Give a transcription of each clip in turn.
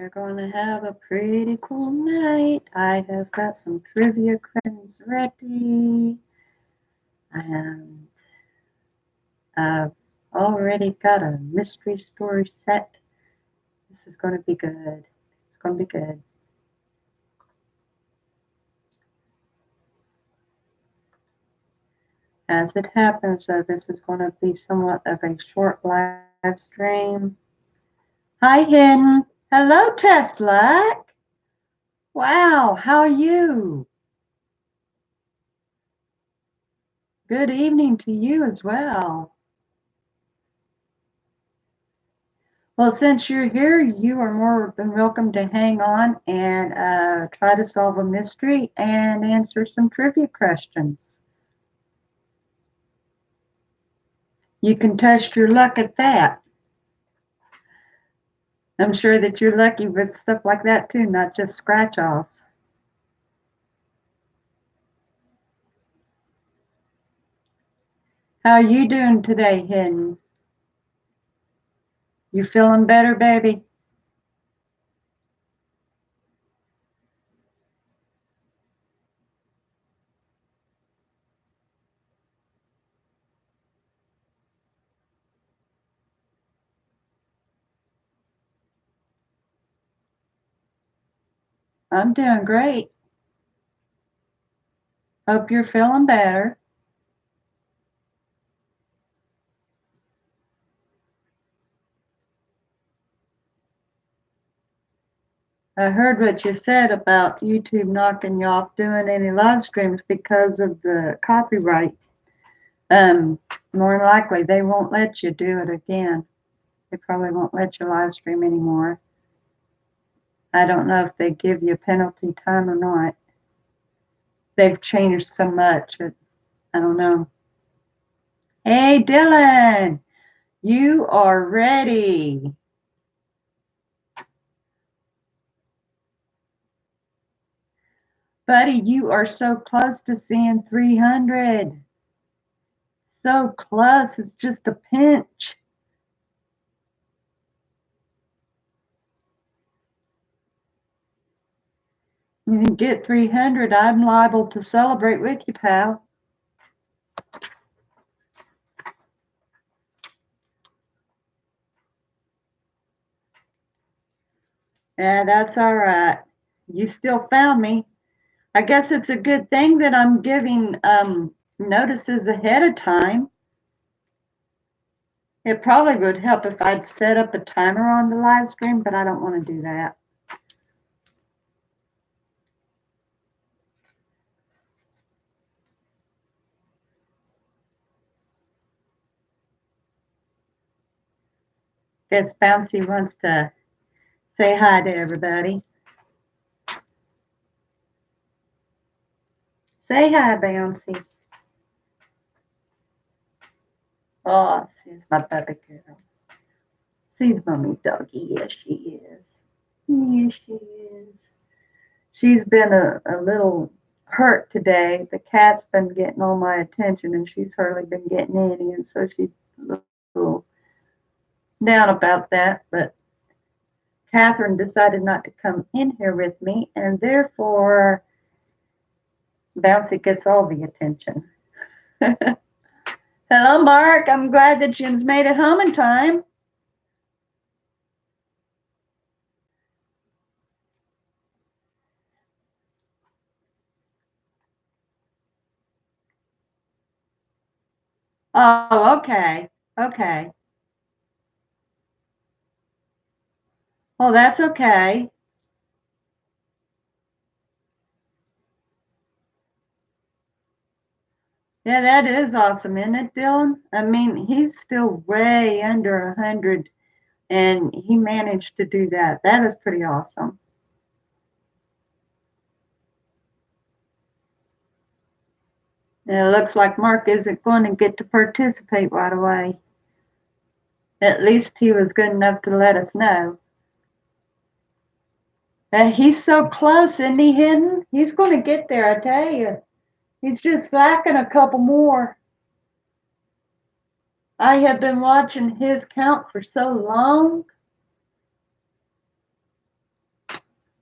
are going to have a pretty cool night. I have got some trivia questions ready, and I've already got a mystery story set. This is going to be good. It's going to be good. As it happens, though, this is going to be somewhat of a short live stream. Hi, Hidden. Hello, Tesla. Wow, how are you? Good evening to you as well. Well, since you're here, you are more than welcome to hang on and try to solve a mystery and answer some trivia questions. You can test your luck at that. I'm sure that you're lucky with stuff like that too, not just scratch-offs. How are you doing today, Hidden? You feeling better, baby? I'm doing great. Hope you're feeling better. I heard what you said about YouTube knocking you off doing any live streams because of the copyright. More than likely, they won't let you do it again. They probably won't let you live stream anymore. I don't know if they give you penalty time or not. They've changed so much. I don't know. Hey, Dylan, you are ready. Buddy, you are so close to seeing 300. So close, it's just a pinch. You can get 300, I'm liable to celebrate with you, pal. Yeah, that's all right. You still found me. I guess it's a good thing that I'm giving notices ahead of time. It probably would help if I'd set up a timer on the live stream, but I don't want to do that. Guess Bouncy wants to say hi to everybody. Say hi, Bouncy. Oh, she's my baby girl. She's mommy doggy. Yes, she is. Yes, she is. She's been a little hurt today. The cat's been getting all my attention, and she's hardly been getting any, and so she's a little down about that. But Catherine decided not to come in here with me, and therefore Bouncy gets all the attention. Hello, Mark. I'm glad that Jim's made it home in time. Oh, okay. Okay. Well, that's okay. Yeah, that is awesome, isn't it, Dylan? I mean, he's still way under 100, and he managed to do that. That is pretty awesome. And it looks like Mark isn't going to get to participate right away. At least he was good enough to let us know. And he's so close, isn't he, Hidden? He's going to get there, I tell you. He's just lacking a couple more. I have been watching his count for so long.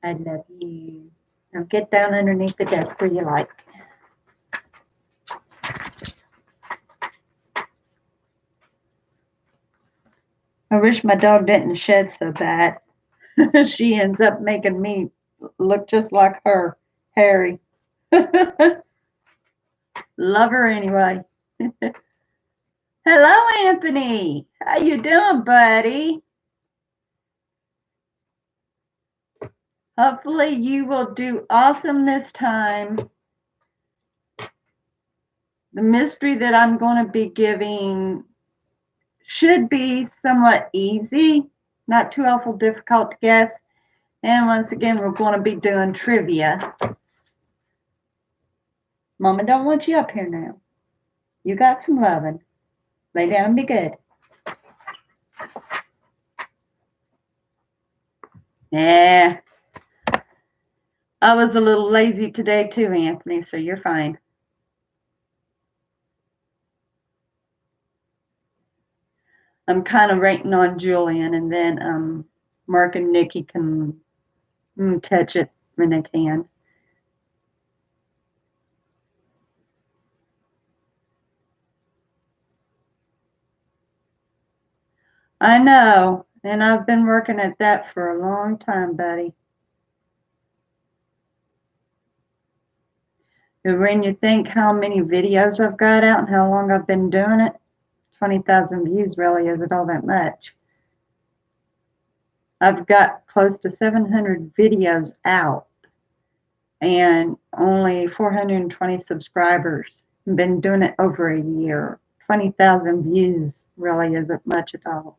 I love you. Now get down underneath the desk where you like. I wish my dog didn't shed so bad. She ends up making me look just like her, Harry. Love her anyway. Hello, Anthony. How you doing, buddy? Hopefully you will do awesome this time. The mystery that I'm going to be giving should be somewhat easy, not too awful difficult to guess. And once again, we're going to be doing trivia. Mama don't want you up here now. You got some loving. Lay down and be good. Yeah. I was a little lazy today too, Anthony, so you're fine. I'm kind of waiting on Julian, and then Mark and Nikki can catch it when they can. I know, and I've been working at that for a long time, buddy. And when you think how many videos I've got out and how long I've been doing it, 20,000 views really isn't all that much. I've got close to 700 videos out and only 420 subscribers. I've been doing it over a year. 20,000 views really isn't much at all.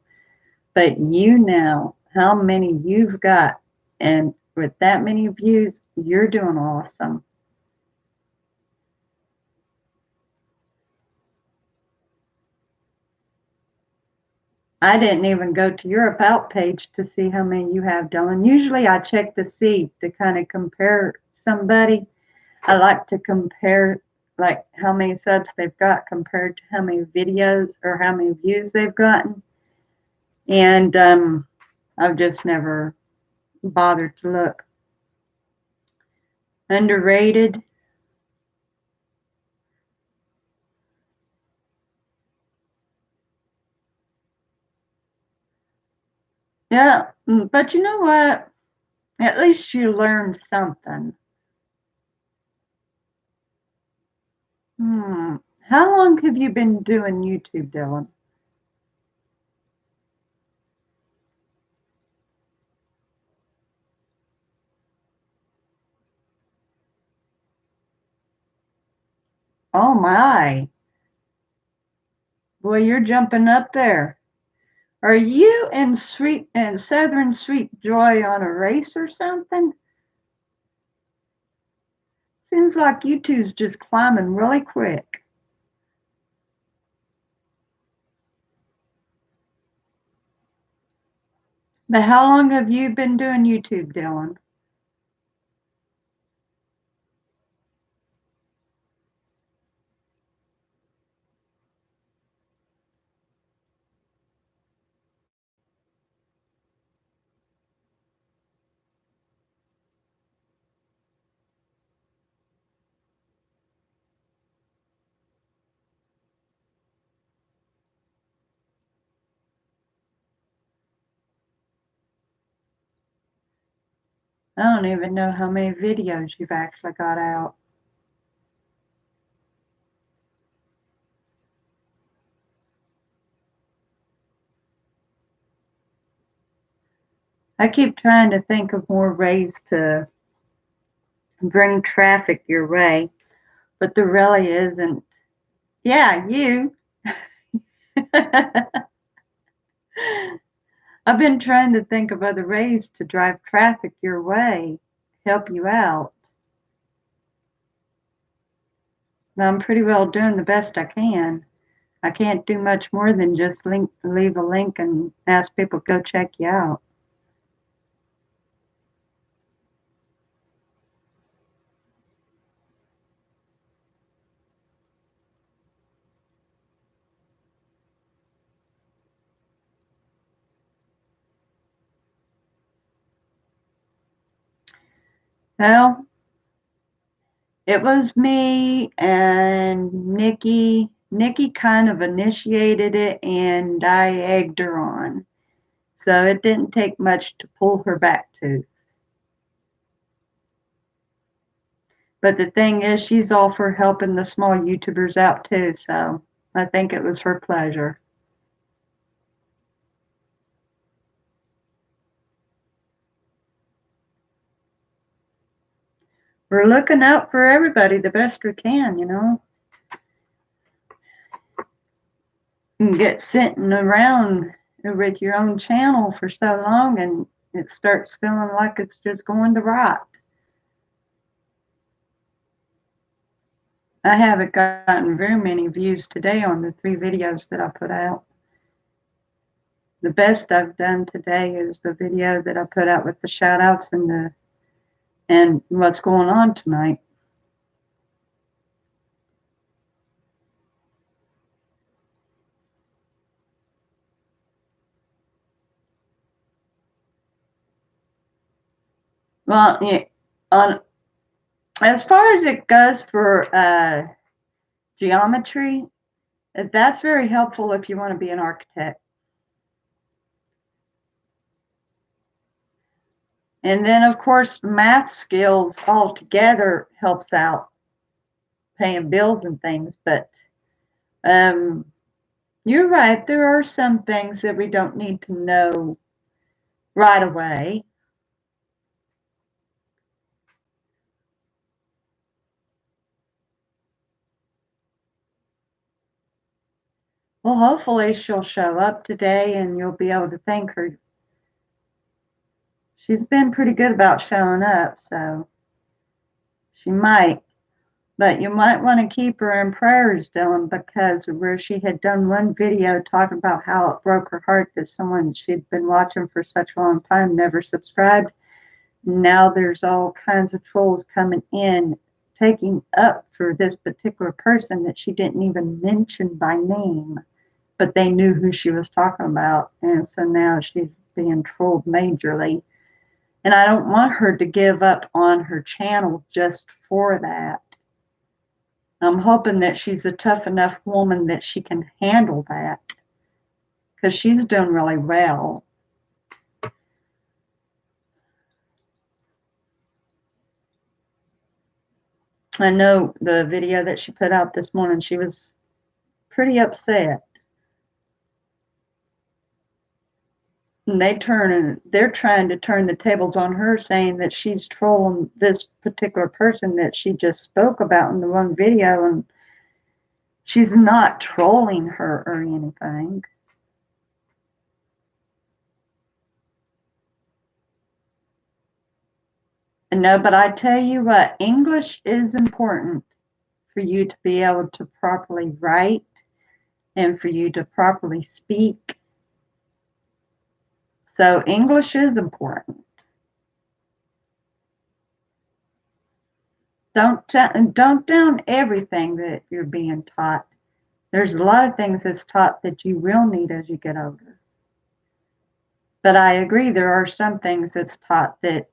But you know how many you've got, and with that many views, you're doing awesome. I didn't even go to your about page to see how many you have, Dylan. Usually I check to see to kind of compare somebody. I like to compare like how many subs they've got compared to how many videos or how many views they've gotten. And I've just never bothered to look. Underrated. Yeah, but you know what? At least you learned something. How long have you been doing YouTube, Dylan? Oh my. Boy, you're jumping up there. Are you in Southern Sweet Joy on a race or something? Seems like you two's just climbing really quick. But how long have you been doing YouTube, Dylan? I don't even know how many videos you've actually got out. I keep trying to think of more ways to bring traffic your way, but there really isn't. Yeah, you. I've been trying to think of other ways to drive traffic your way, help you out. I'm pretty well doing the best I can. I can't do much more than just leave a link and ask people to go check you out. Well, it was me and Nikki. Nikki kind of initiated it, and I egged her on. So it didn't take much to pull her back to. But the thing is, she's all for helping the small YouTubers out too, so I think it was her pleasure. We're looking out for everybody the best we can, you know. You can get sitting around with your own channel for so long and it starts feeling like it's just going to rot. I haven't gotten very many views today on the 3 videos that I put out. The best I've done today is the video that I put out with the shout outs and what's going on tonight. Well, yeah, as far as it goes for geometry, that's very helpful if you want to be an architect. And then, of course, math skills altogether helps out paying bills and things. But you're right. There are some things that we don't need to know right away. Well, hopefully she'll show up today and you'll be able to thank her. She's been pretty good about showing up, so she might. But you might want to keep her in prayers, Dylan, because where she had done one video talking about how it broke her heart that someone she'd been watching for such a long time never subscribed. Now there's all kinds of trolls coming in, taking up for this particular person that she didn't even mention by name, but they knew who she was talking about. And so now she's being trolled majorly. And I don't want her to give up on her channel just for that. I'm hoping that she's a tough enough woman that she can handle that because she's doing really well. I know the video that she put out this morning, she was pretty upset. And they're trying to turn the tables on her, saying that she's trolling this particular person that she just spoke about in the one video, and she's not trolling her or anything. No, but I tell you what, English is important for you to be able to properly write and for you to properly speak. So English is important. Don't down everything that you're being taught. There's a lot of things that's taught that you will need as you get older. But I agree, there are some things that's taught that,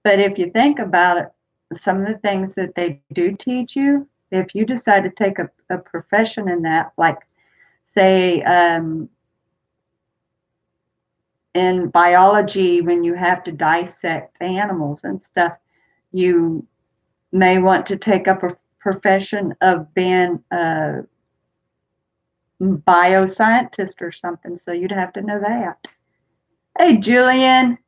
but if you think about it, some of the things that they do teach you, if you decide to take a profession in that, like say in biology, when you have to dissect animals and stuff, you may want to take up a profession of being a bioscientist or something, so you'd have to know that. Hey, Julian.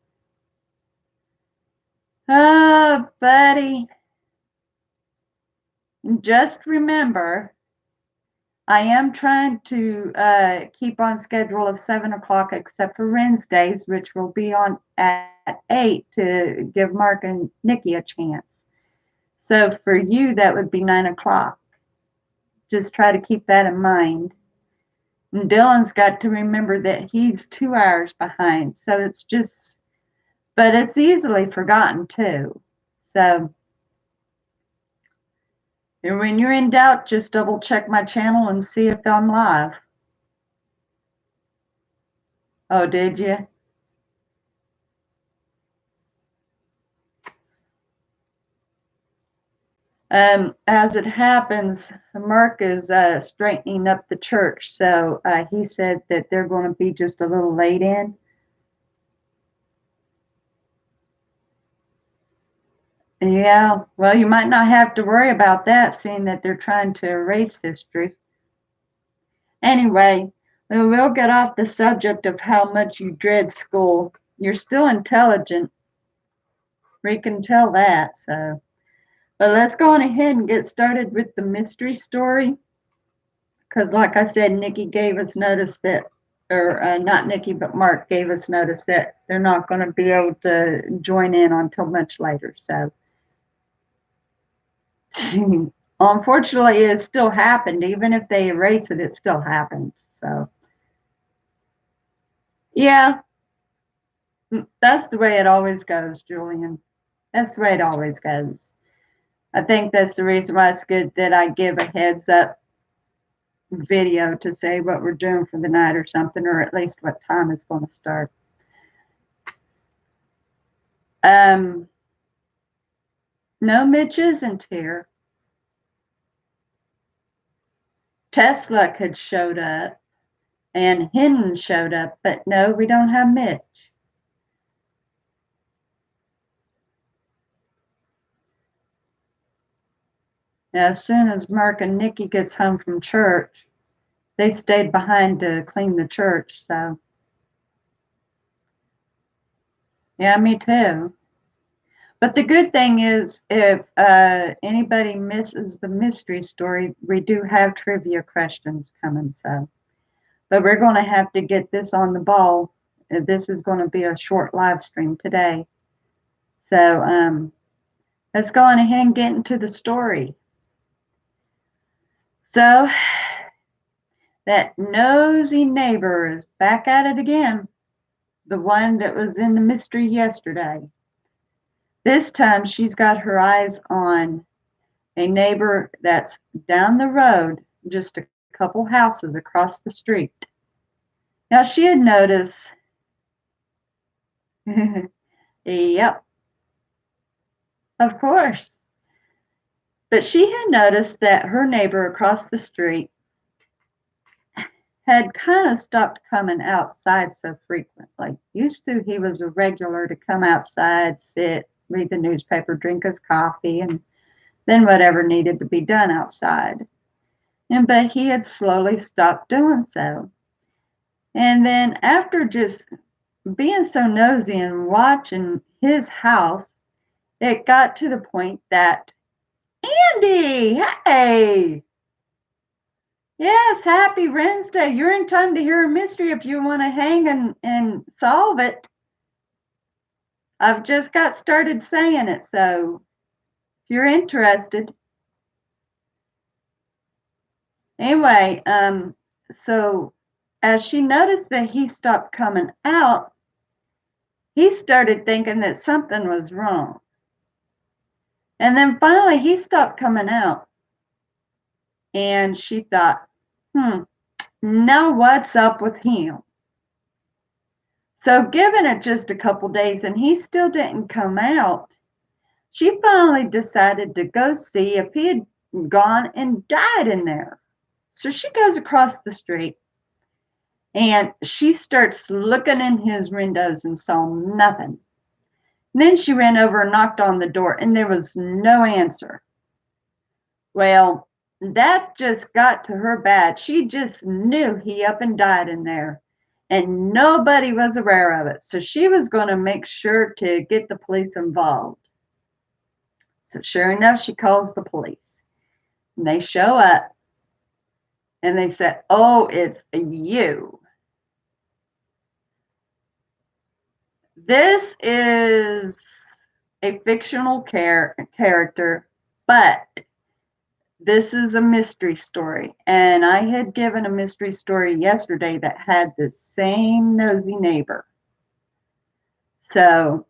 Oh, buddy. Just remember, I am trying to keep on schedule of 7 o'clock, except for Wednesdays, which will be on at 8 to give Mark and Nikki a chance. So for you, that would be 9 o'clock. Just try to keep that in mind. And Dylan's got to remember that he's 2 hours behind. So it's just, but it's easily forgotten too. So when you're in doubt, just double check my channel and see if I'm live. Oh, did you? As it happens, Mark is straightening up the church, so he said that they're going to be just a little late in. Yeah, well, you might not have to worry about that, seeing that they're trying to erase history. Anyway, we will get off the subject of how much you dread school. You're still intelligent. We can tell that, so. But let's go on ahead and get started with the mystery story. Because, like I said, Nikki gave us notice that, or not Nikki, but Mark gave us notice that they're not going to be able to join in until much later. So, unfortunately, it still happened. Even if they erase it, it still happened. So, yeah, that's the way it always goes, Julian. That's the way it always goes. I think that's the reason why it's good that I give a heads up video to say what we're doing for the night or something, or at least what time it's going to start. No, Mitch isn't here. Tesla had showed up and Hinton showed up, but no, we don't have Mitch. Now, as soon as Mark and Nikki gets home from church, they stayed behind to clean the church, so. Yeah, me too. But the good thing is, if anybody misses the mystery story, we do have trivia questions coming, so. But we're going to have to get this on the ball. This is going to be a short live stream today. So let's go on ahead and get into the story. So that nosy neighbor is back at it again. The one that was in the mystery yesterday. This time she's got her eyes on a neighbor that's down the road, just a couple houses across the street. Now she had noticed, yep, of course. But she had noticed that her neighbor across the street had kind of stopped coming outside so frequently. Used to, he was a regular to come outside, sit, read the newspaper, drink his coffee, and then whatever needed to be done outside. But he had slowly stopped doing so. And then after just being so nosy and watching his house, it got to the point that, Andy, hey! Yes, happy Wednesday. You're in time to hear a mystery if you want to hang and solve it. I've just got started saying it, so if you're interested. Anyway, so as she noticed that he stopped coming out, he started thinking that something was wrong. And then finally he stopped coming out. And she thought, now what's up with him? So given it just a couple days and he still didn't come out, she finally decided to go see if he had gone and died in there. So she goes across the street and she starts looking in his windows and saw nothing. And then she ran over and knocked on the door and there was no answer. Well, that just got to her bad. She just knew he up and died in there and nobody was aware of it. So she was going to make sure to get the police involved. So sure enough, she calls the police and they show up and they said, oh, it's you. This is a fictional character, but this is a mystery story. And I had given a mystery story yesterday that had the same nosy neighbor. So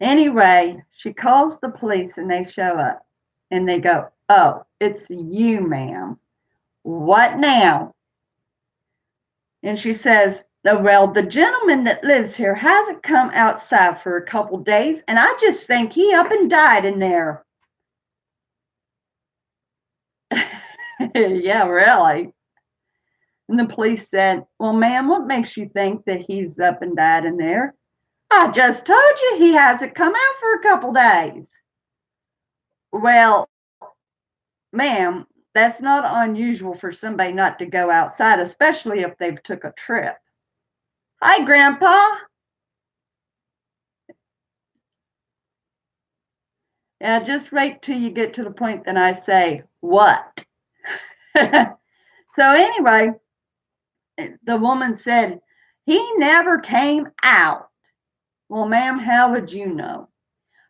anyway, she calls the police and they show up and they go, oh, it's you, ma'am. What now? And she says, oh, well, the gentleman that lives here hasn't come outside for a couple days, and I just think he up and died in there. Yeah, really. And the police said, "Well, ma'am, what makes you think that he's up and died in there?" "I just told you he hasn't come out for a couple days." "Well, ma'am, that's not unusual for somebody not to go outside, especially if they've took a trip." "Hi, Grandpa." "Yeah, just wait till you get to the point that I say, what?" So anyway, the woman said, "He never came out." "Well, ma'am, how would you know?"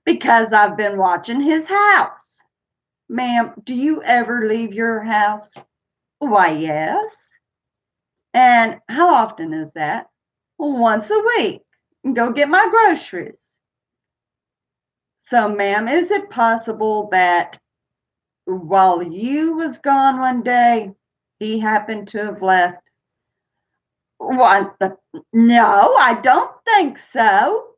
"Because I've been watching his house." "Ma'am, do you ever leave your house?" "Why, yes." "And how often is that?" "Well, once a week. Go get my groceries." "So, ma'am, is it possible that while you was gone one day, he happened to have left?" "What the No, I don't think so.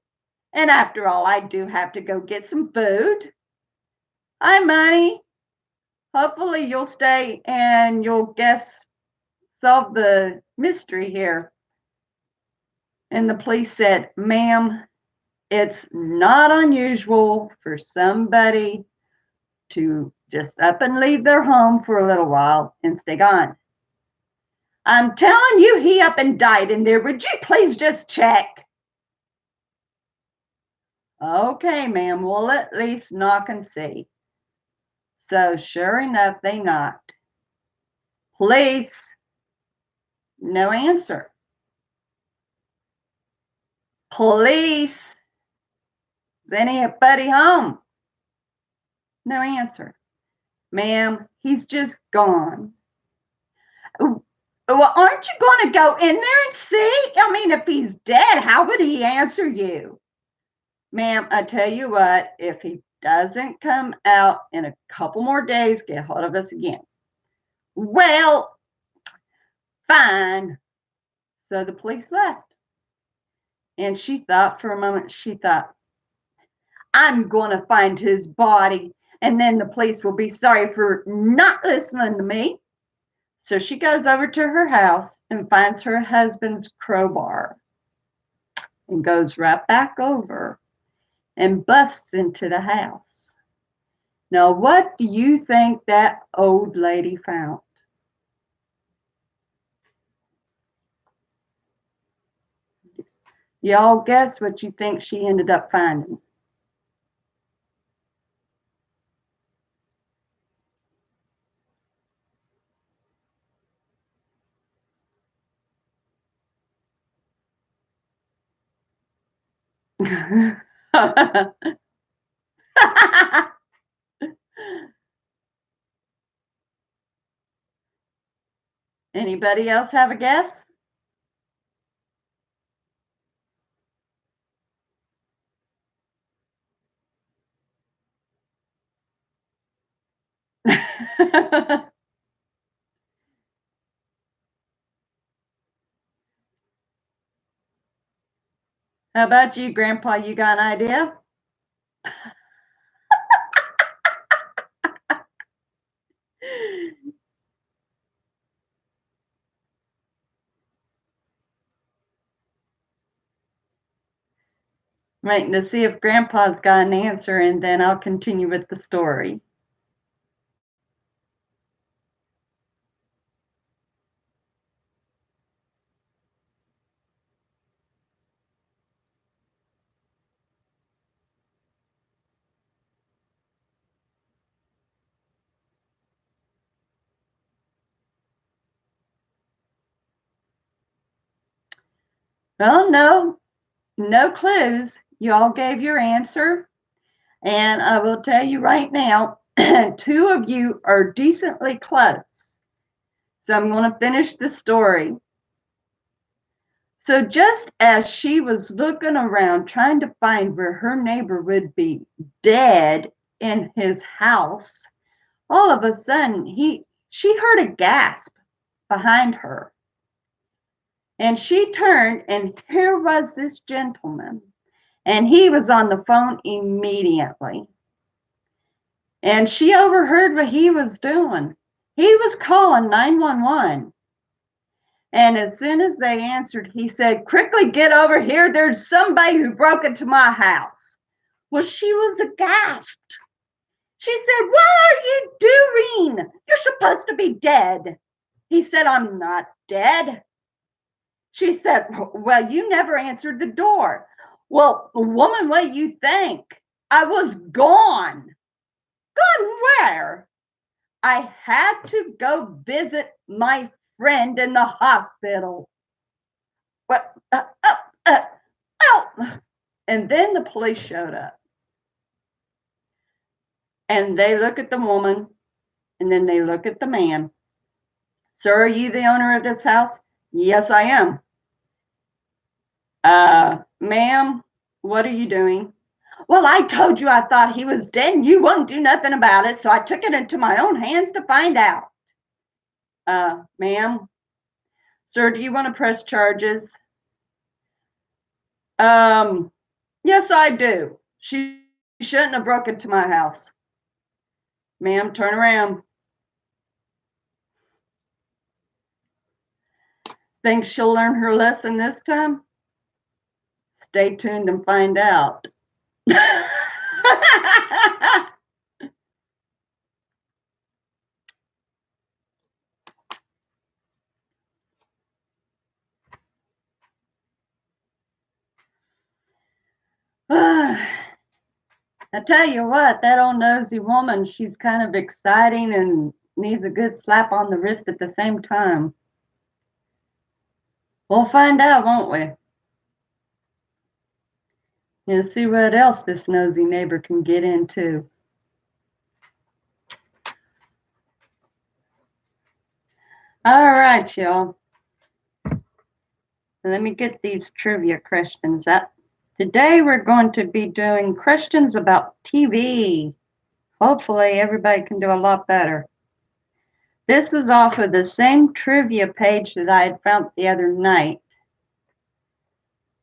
And after all, I do have to go get some food." "Hi, Money. Hopefully you'll stay and you'll guess solve the mystery here." And the police said, "Ma'am, it's not unusual for somebody to just up and leave their home for a little while and stay gone." "I'm telling you, he up and died in there. Would you please just check?" "Okay, ma'am, we'll at least knock and see." So sure enough, they knocked. "Police." No answer. "Police. Is anybody home?" No answer. "Ma'am, he's just gone." Well, aren't you going to go in there and see? I mean, if he's dead, how would he answer you?" "Ma'am, I tell you what, if he doesn't come out in a couple more days, get hold of us again." "Well, fine." So the police left. And she thought for a moment, she thought, "I'm going to find his body, and then the police will be sorry for not listening to me." So she goes over to her house and finds her husband's crowbar and goes right back over and busts into the house. Now, what do you think that old lady found? Y'all guess what you think she ended up finding. Anybody else have a guess? How about you, Grandpa? You got an idea? Waiting to see if Grandpa's got an answer, and then I'll continue with the story. Well, no clues. You all gave your answer, and I will tell you right now, two of you are decently close. So I'm going to finish the story. So just as she was looking around trying to find where her neighbor would be dead in his house, all of a sudden she heard a gasp behind her. And she turned, and here was this gentleman. And he was on the phone immediately. And she overheard what he was doing. He was calling 911. And as soon as they answered, he said, quickly get over here. There's somebody who broke into my house. Well, she was aghast. She said, what are you doing? You're supposed to be dead. He said, I'm not dead. She said, well, you never answered the door. Well, woman, what do you think? I was gone. Gone where? I had to go visit my friend in the hospital. What? And then the police showed up. And they look at the woman, and then they look at the man. Sir, are you the owner of this house? Yes, I am. Ma'am, what are you doing? Well, I told you I thought he was dead and you wouldn't do nothing about it, so I took it into my own hands to find out. Ma'am, sir, do you want to press charges? Yes, I do. She shouldn't have broke into my house. Ma'am, turn around. Think she'll learn her lesson this time? Stay tuned and find out. I tell you what, that old nosy woman, she's kind of exciting and needs a good slap on the wrist at the same time. We'll find out, won't we? And see what else this nosy neighbor can get into. All right, y'all. Let me get these trivia questions up. Today we're going to be doing questions about TV. Hopefully everybody can do a lot better. This is off of the same trivia page that I had found the other night.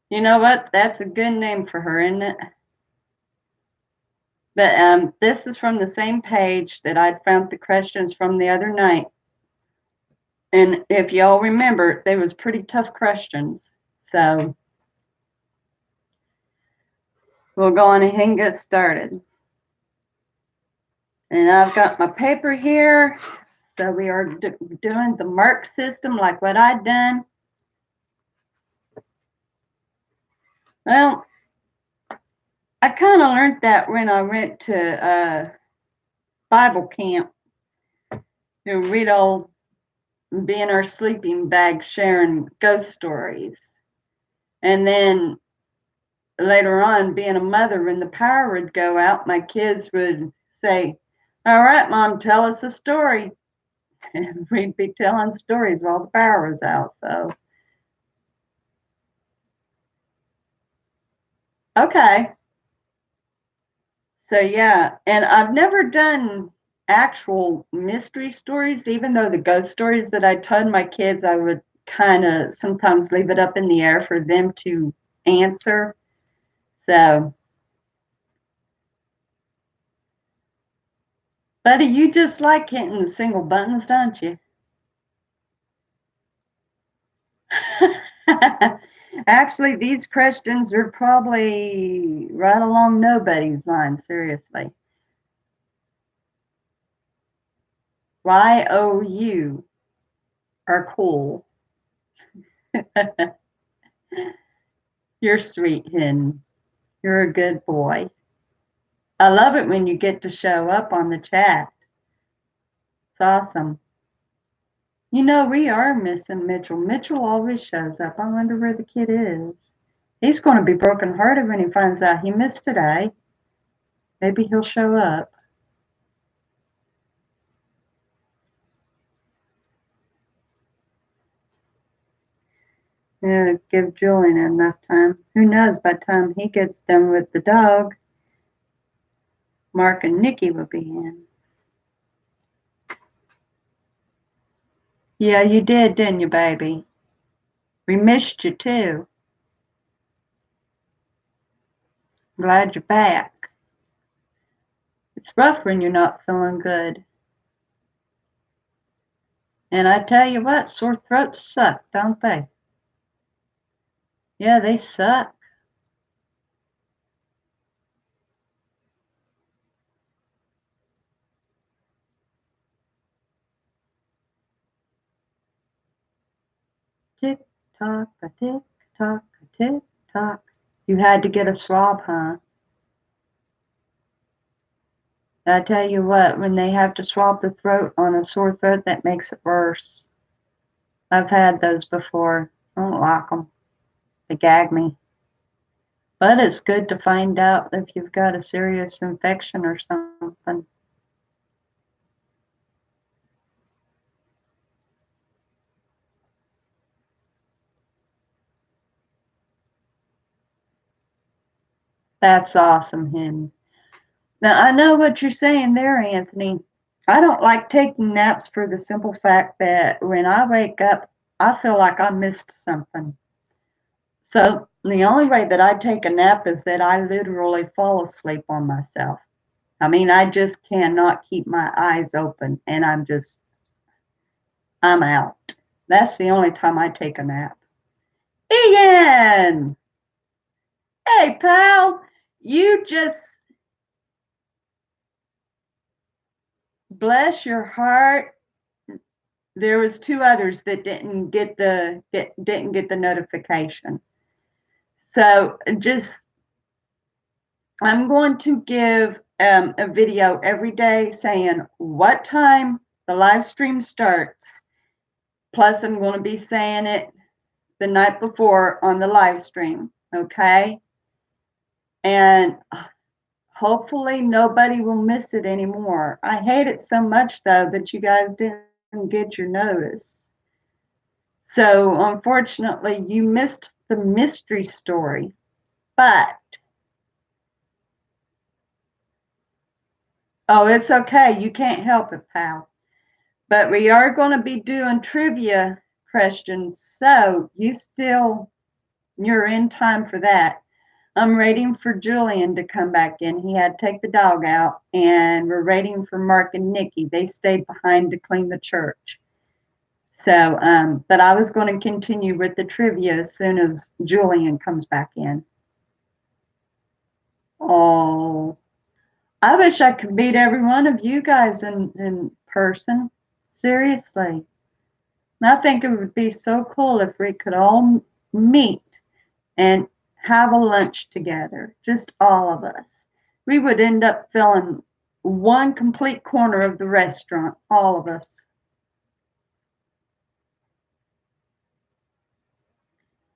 You know what? That's a good name for her, isn't it? But this is from the same page that I'd found the questions from the other night. And if y'all remember, they was pretty tough questions. So we'll go on ahead and get started. And I've got my paper here. So we are doing the mark system like what I'd done. Well, I kind of learned that when I went to Bible camp to read all, be in our sleeping bag sharing ghost stories. And then later on, being a mother, when the power would go out, my kids would say, all right, Mom, tell us a story. And we'd be telling stories while the power was out. So, okay. So, yeah. And I've never done actual mystery stories, even though the ghost stories that I told my kids, I would kind of sometimes leave it up in the air for them to answer. So, buddy, you just like hitting the single buttons, don't you? Actually, these questions are probably right along nobody's line, seriously. YOU are cool. You're sweet, Hen. You're a good boy. I love it when you get to show up on the chat. It's awesome. You know, we are missing Mitchell. Mitchell always shows up. I wonder where the kid is. He's going to be brokenhearted when he finds out he missed today. Maybe he'll show up. Yeah, give Julian enough time. Who knows, by the time he gets done with the dog, Mark and Nikki will be in. Yeah, you did, didn't you, baby? We missed you, too. Glad you're back. It's rough when you're not feeling good. And I tell you what, sore throats suck, don't they? Yeah, they suck. Tick tock, a tick tock, a tick tock. You had to get a swab, huh? I tell you what, when they have to swab the throat on a sore throat, that makes it worse. I've had those before. I don't like them. They gag me. But it's good to find out if you've got a serious infection or something. That's awesome, Henny. Now, I know what you're saying there, Anthony. I don't like taking naps for the simple fact that when I wake up, I feel like I missed something. So the only way that I take a nap is that I literally fall asleep on myself. I mean, I just cannot keep my eyes open and I'm out. That's the only time I take a nap. Ian! Hey, pal! You just, bless your heart. There was two others that didn't get the notification. So just I'm going to give a video every day saying what time the live stream starts. Plus, I'm going to be saying it the night before on the live stream. Okay. And hopefully nobody will miss it anymore. I hate it so much, though, that you guys didn't get your notice. So, unfortunately, you missed the mystery story. But, oh, it's okay. You can't help it, pal. But we are going to be doing trivia questions. So, you're in time for that. I'm waiting for Julian to come back in. He had to take the dog out, and we're waiting for Mark and Nikki. They stayed behind to clean the church. So, but I was going to continue with the trivia as soon as Julian comes back in. Oh, I wish I could meet every one of you guys in person. Seriously. And I think it would be so cool if we could all meet and have a lunch together, just all of us. We would end up filling one complete corner of the restaurant, all of us.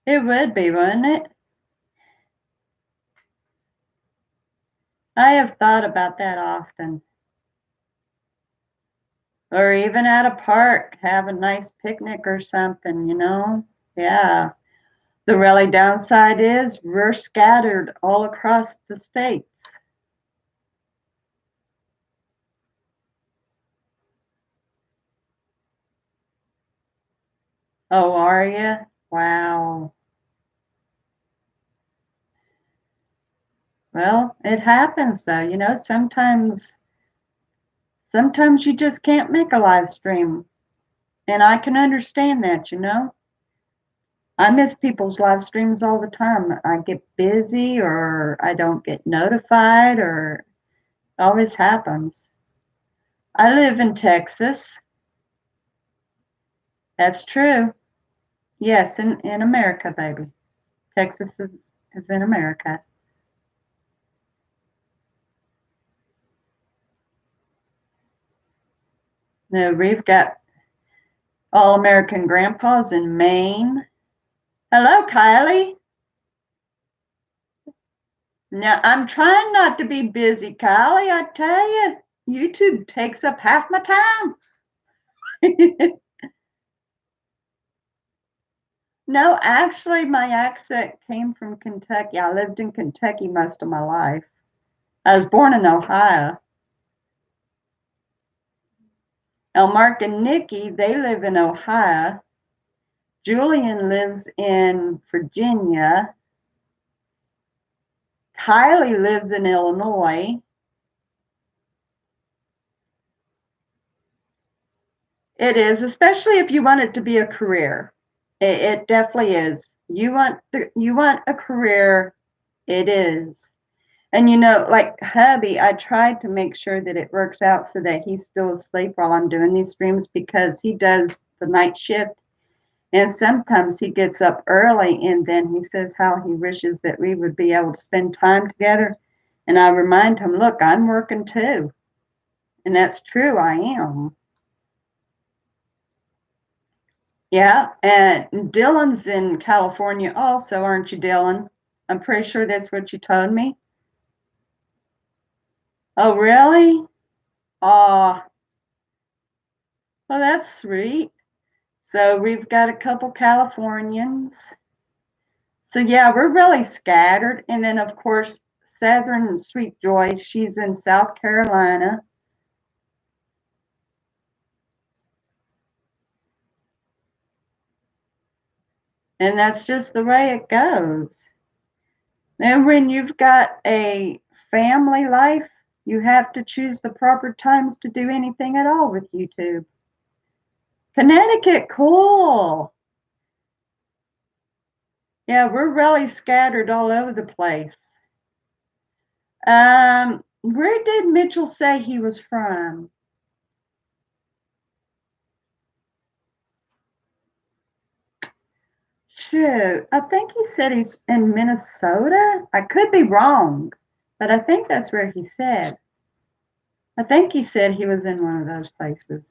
It would be, wouldn't it? I have thought about that often. Or even at a park, have a nice picnic or something, you know? Yeah. The really downside is we're scattered all across the states. Oh, are you? Wow. Well, it happens though, you know, sometimes you just can't make a live stream. And I can understand that, you know. I miss people's live streams all the time. I get busy or I don't get notified or it always happens. I live in Texas. That's true. Yes, in America, baby. Texas is in America. No, we've got All American Grandpas in Maine. Hello, Kylie. Now, I'm trying not to be busy, Kylie. I tell you, YouTube takes up half my time. No, actually, my accent came from Kentucky. I lived in Kentucky most of my life. I was born in Ohio. Now, Mark and Nikki, they live in Ohio. Julian lives in Virginia. Kylie lives in Illinois. It is, especially if you want it to be a career. It definitely is. You want a career. It is. And like hubby, I tried to make sure that it works out so that he's still asleep while I'm doing these streams because he does the night shift. And sometimes he gets up early and then he says how he wishes that we would be able to spend time together. And I remind him, look, I'm working too. And that's true, I am. Yeah, and Dylan's in California also, aren't you, Dylan? I'm pretty sure that's what you told me. Oh, really? Oh, well, that's sweet. So we've got a couple Californians. So yeah, we're really scattered. And then of course, Southern Sweet Joy, she's in South Carolina. And that's just the way it goes. And when you've got a family life, you have to choose the proper times to do anything at all with YouTube. Connecticut, cool. Yeah, we're really scattered all over the place. Where did Mitchell say he was from? Shoot, I think he said he's in Minnesota. I could be wrong, but I think that's where he said. I think he said he was in one of those places.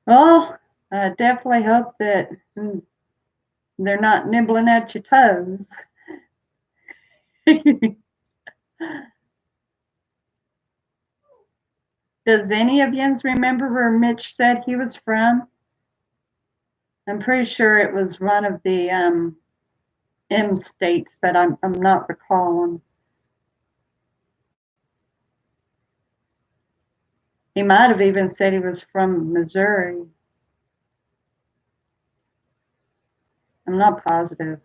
Well, I definitely hope that they're not nibbling at your toes. Does any of yous remember where Mitch said he was from? I'm pretty sure it was one of the M states, but I'm not recalling. He might have even said he was from Missouri. I'm not positive.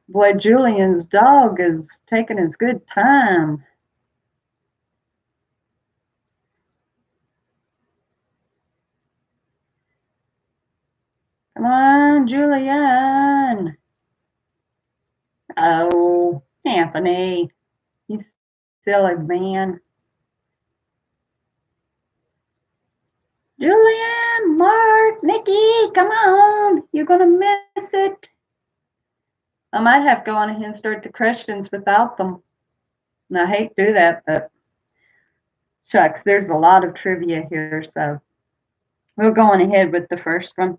Boy, Julian's dog is taking his good time. Come on, Julian. Oh, Anthony. You silly man. Julian, Mark, Nikki, come on. You're going to miss it. I might have to go on ahead and start the questions without them. And I hate to do that, but shucks, there's a lot of trivia here. So we'll go on ahead with the first one.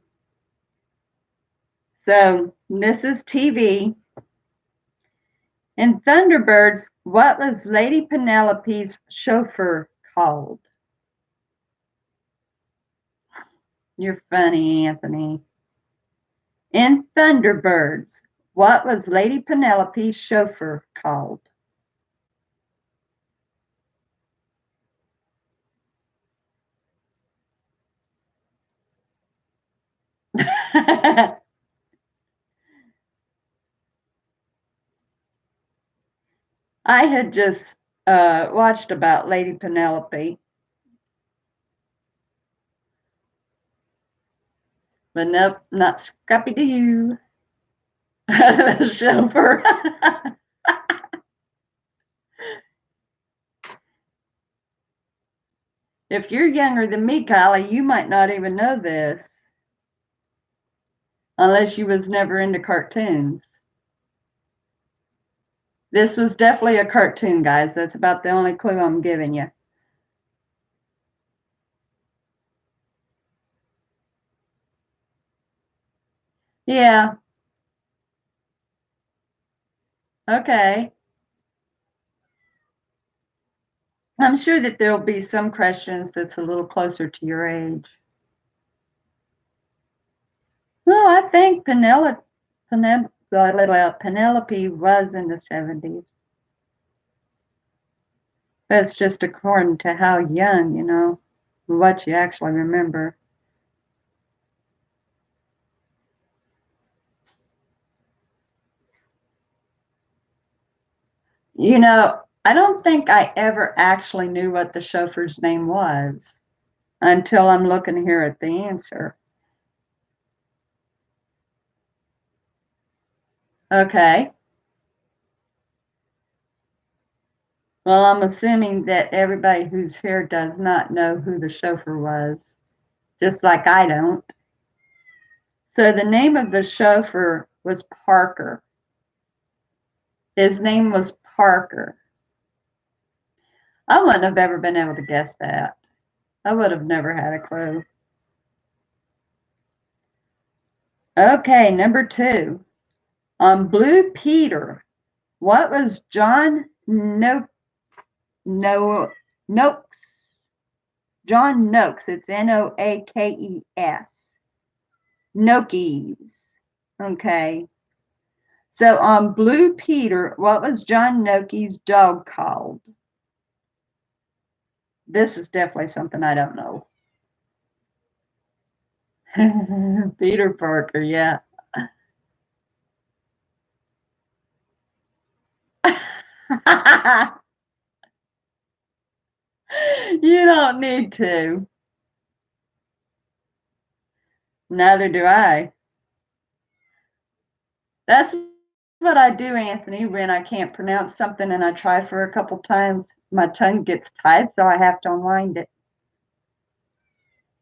So this is TV. In Thunderbirds, what was Lady Penelope's chauffeur called? You're funny, Anthony. In Thunderbirds, what was Lady Penelope's chauffeur called? I had just watched about Lady Penelope. But nope, not Scrappy Doo. The chauffeur. If you're younger than me, Kylie, you might not even know this. Unless you was never into cartoons. This was definitely a cartoon, guys. That's about the only clue I'm giving you. Yeah. Okay. I'm sure that there'll be some questions that's a little closer to your age. Well, I think Penelope was in the 70s. That's just according to how young, what you actually remember. You know, I don't think I ever actually knew what the chauffeur's name was until I'm looking here at the answer. Okay. Well, I'm assuming that everybody who's here does not know who the chauffeur was, just like I don't. So the name of the chauffeur was Parker. His name was Parker. I wouldn't have ever been able to guess that. I would have never had a clue. Okay, number 2. On Blue Peter, what was John Noakes? John Noakes. It's Noakes. Noakes. Okay. So on Blue Peter, what was John Noakes' dog called? This is definitely something I don't know. Peter Parker, yeah. You don't need to. Neither do I. That's what I do, Anthony, when I can't pronounce something and I try for a couple times. My tongue gets tied, so I have to unwind it.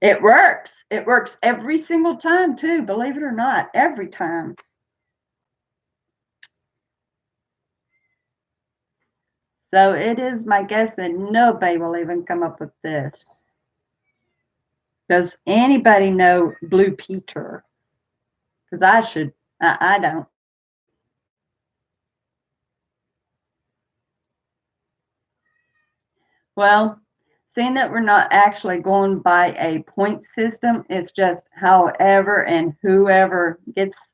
It works. It works every single time, too, believe it or not, every time. So it is my guess that nobody will even come up with this. Does anybody know Blue Peter? Because I should. I don't. Well, seeing that we're not actually going by a point system, it's just however and whoever gets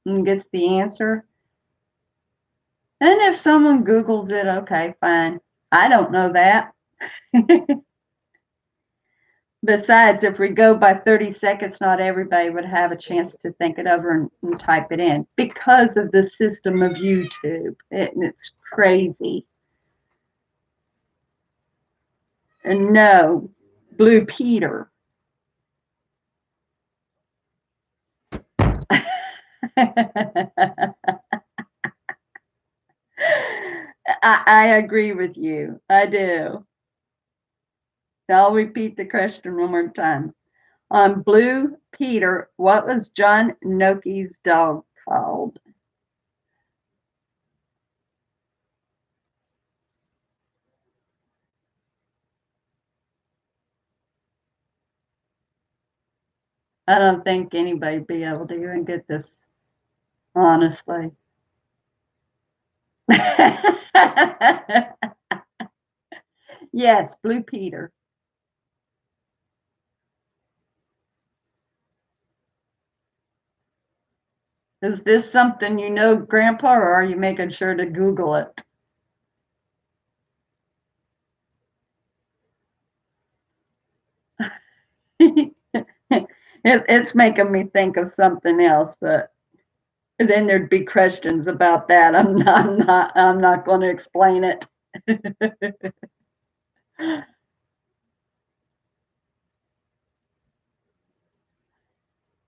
the answer. And if someone Googles it, okay, fine. I don't know that. Besides, if we go by 30 seconds, not everybody would have a chance to think it over and type it in because of the system of YouTube. It's crazy. And no, Blue Peter. I agree with you. I do. I'll repeat the question one more time. On Blue Peter, what was John Noakes' dog called? I don't think anybody'd be able to even get this, honestly. Yes, Blue Peter. Is this something you know, Grandpa, or are you making sure to Google it? It's making me think of something else, but then there'd be questions about that. I'm not going to explain it.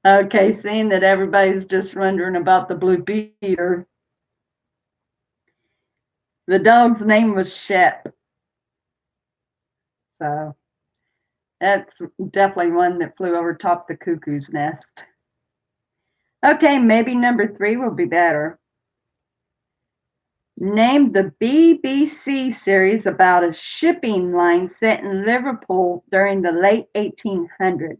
Okay, seeing that everybody's just wondering about the Blue Peter, the dog's name was Shep. So that's definitely one that flew over top the cuckoo's nest. Okay, maybe number 3 will be better. Name the BBC series about a shipping line set in Liverpool during the late 1800s.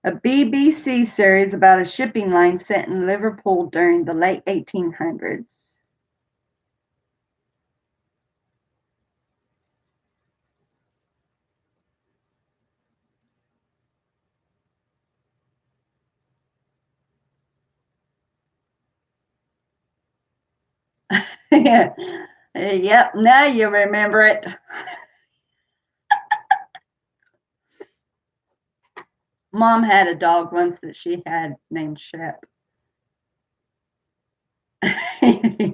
A BBC series about a shipping line set in Liverpool during the late 1800s. Yep, now you remember it. Mom had a dog once that she had named Shep.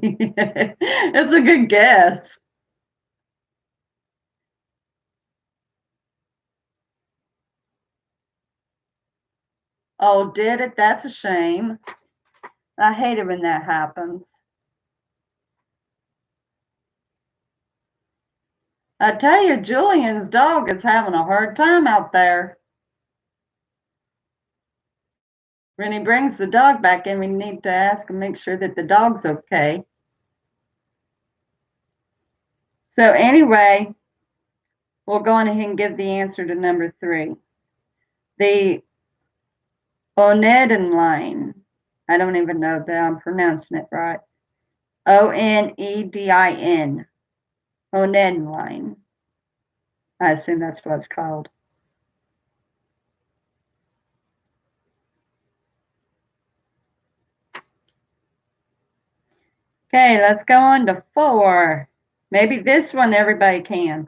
It's a good guess. Oh, did it? That's a shame. I hate it when that happens. I tell you, Julian's dog is having a hard time out there. When he brings the dog back in, we need to ask him, make sure that the dog's okay. So anyway, we'll go on ahead and give the answer to number 3. The Onedin line. I don't even know that I'm pronouncing it right. Onedin. Onedin line. I assume that's what it's called. Okay, let's go on to 4. Maybe this one everybody can.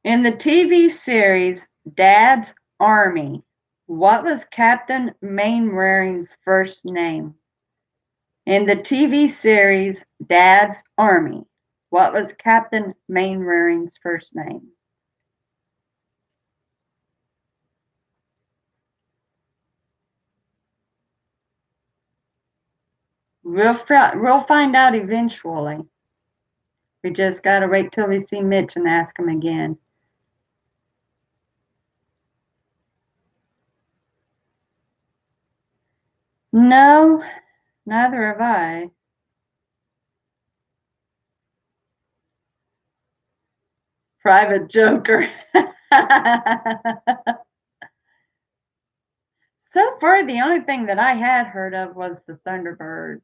In the TV series Dad's Army, what was Captain Mainwaring's first name? In the TV series Dad's Army, what was Captain Mainwaring's first name? We'll find out eventually. We just got to wait till we see Mitch and ask him again. No, neither have I. Private Joker. So far, the only thing that I had heard of was the Thunderbirds.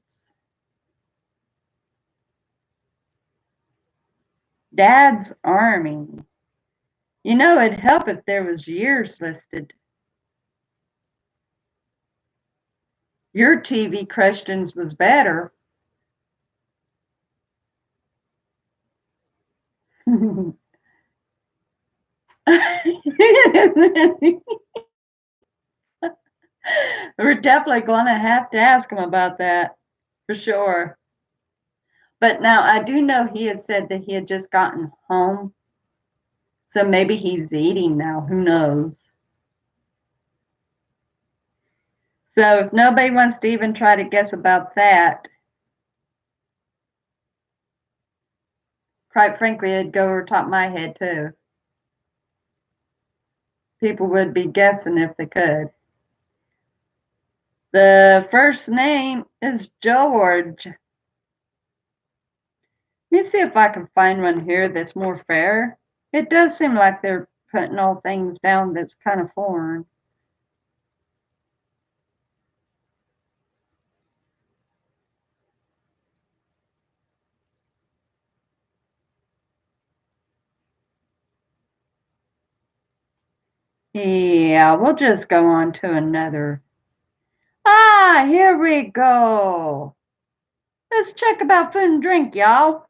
Dad's Army. You know, it'd help if there was years listed. Your TV questions was better. We're definitely going to have to ask him about that, for sure. But now I do know he had said that he had just gotten home. So maybe he's eating now. Who knows? So if nobody wants to even try to guess about that, quite frankly, it'd go over top of my head too. People would be guessing if they could. The first name is George. Let me see if I can find one here that's more fair. It does seem like they're putting all things down that's kind of foreign. Yeah, we'll just go on to another. Ah, here we go. Let's check about food and drink, y'all.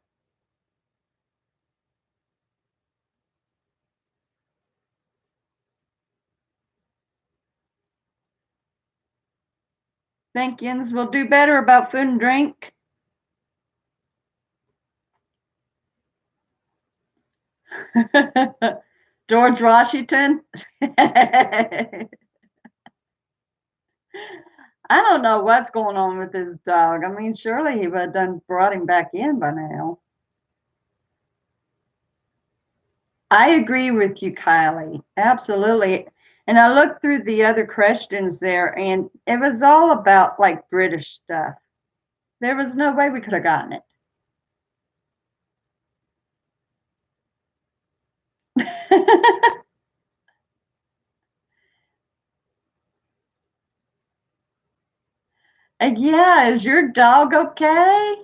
Think yins will do better about food and drink? George Washington? I don't know what's going on with this dog. I mean, surely he would have done brought him back in by now. I agree with you, Kylie. Absolutely. And I looked through the other questions there, and it was all about like British stuff. There was no way we could have gotten it. Yeah, is your dog okay?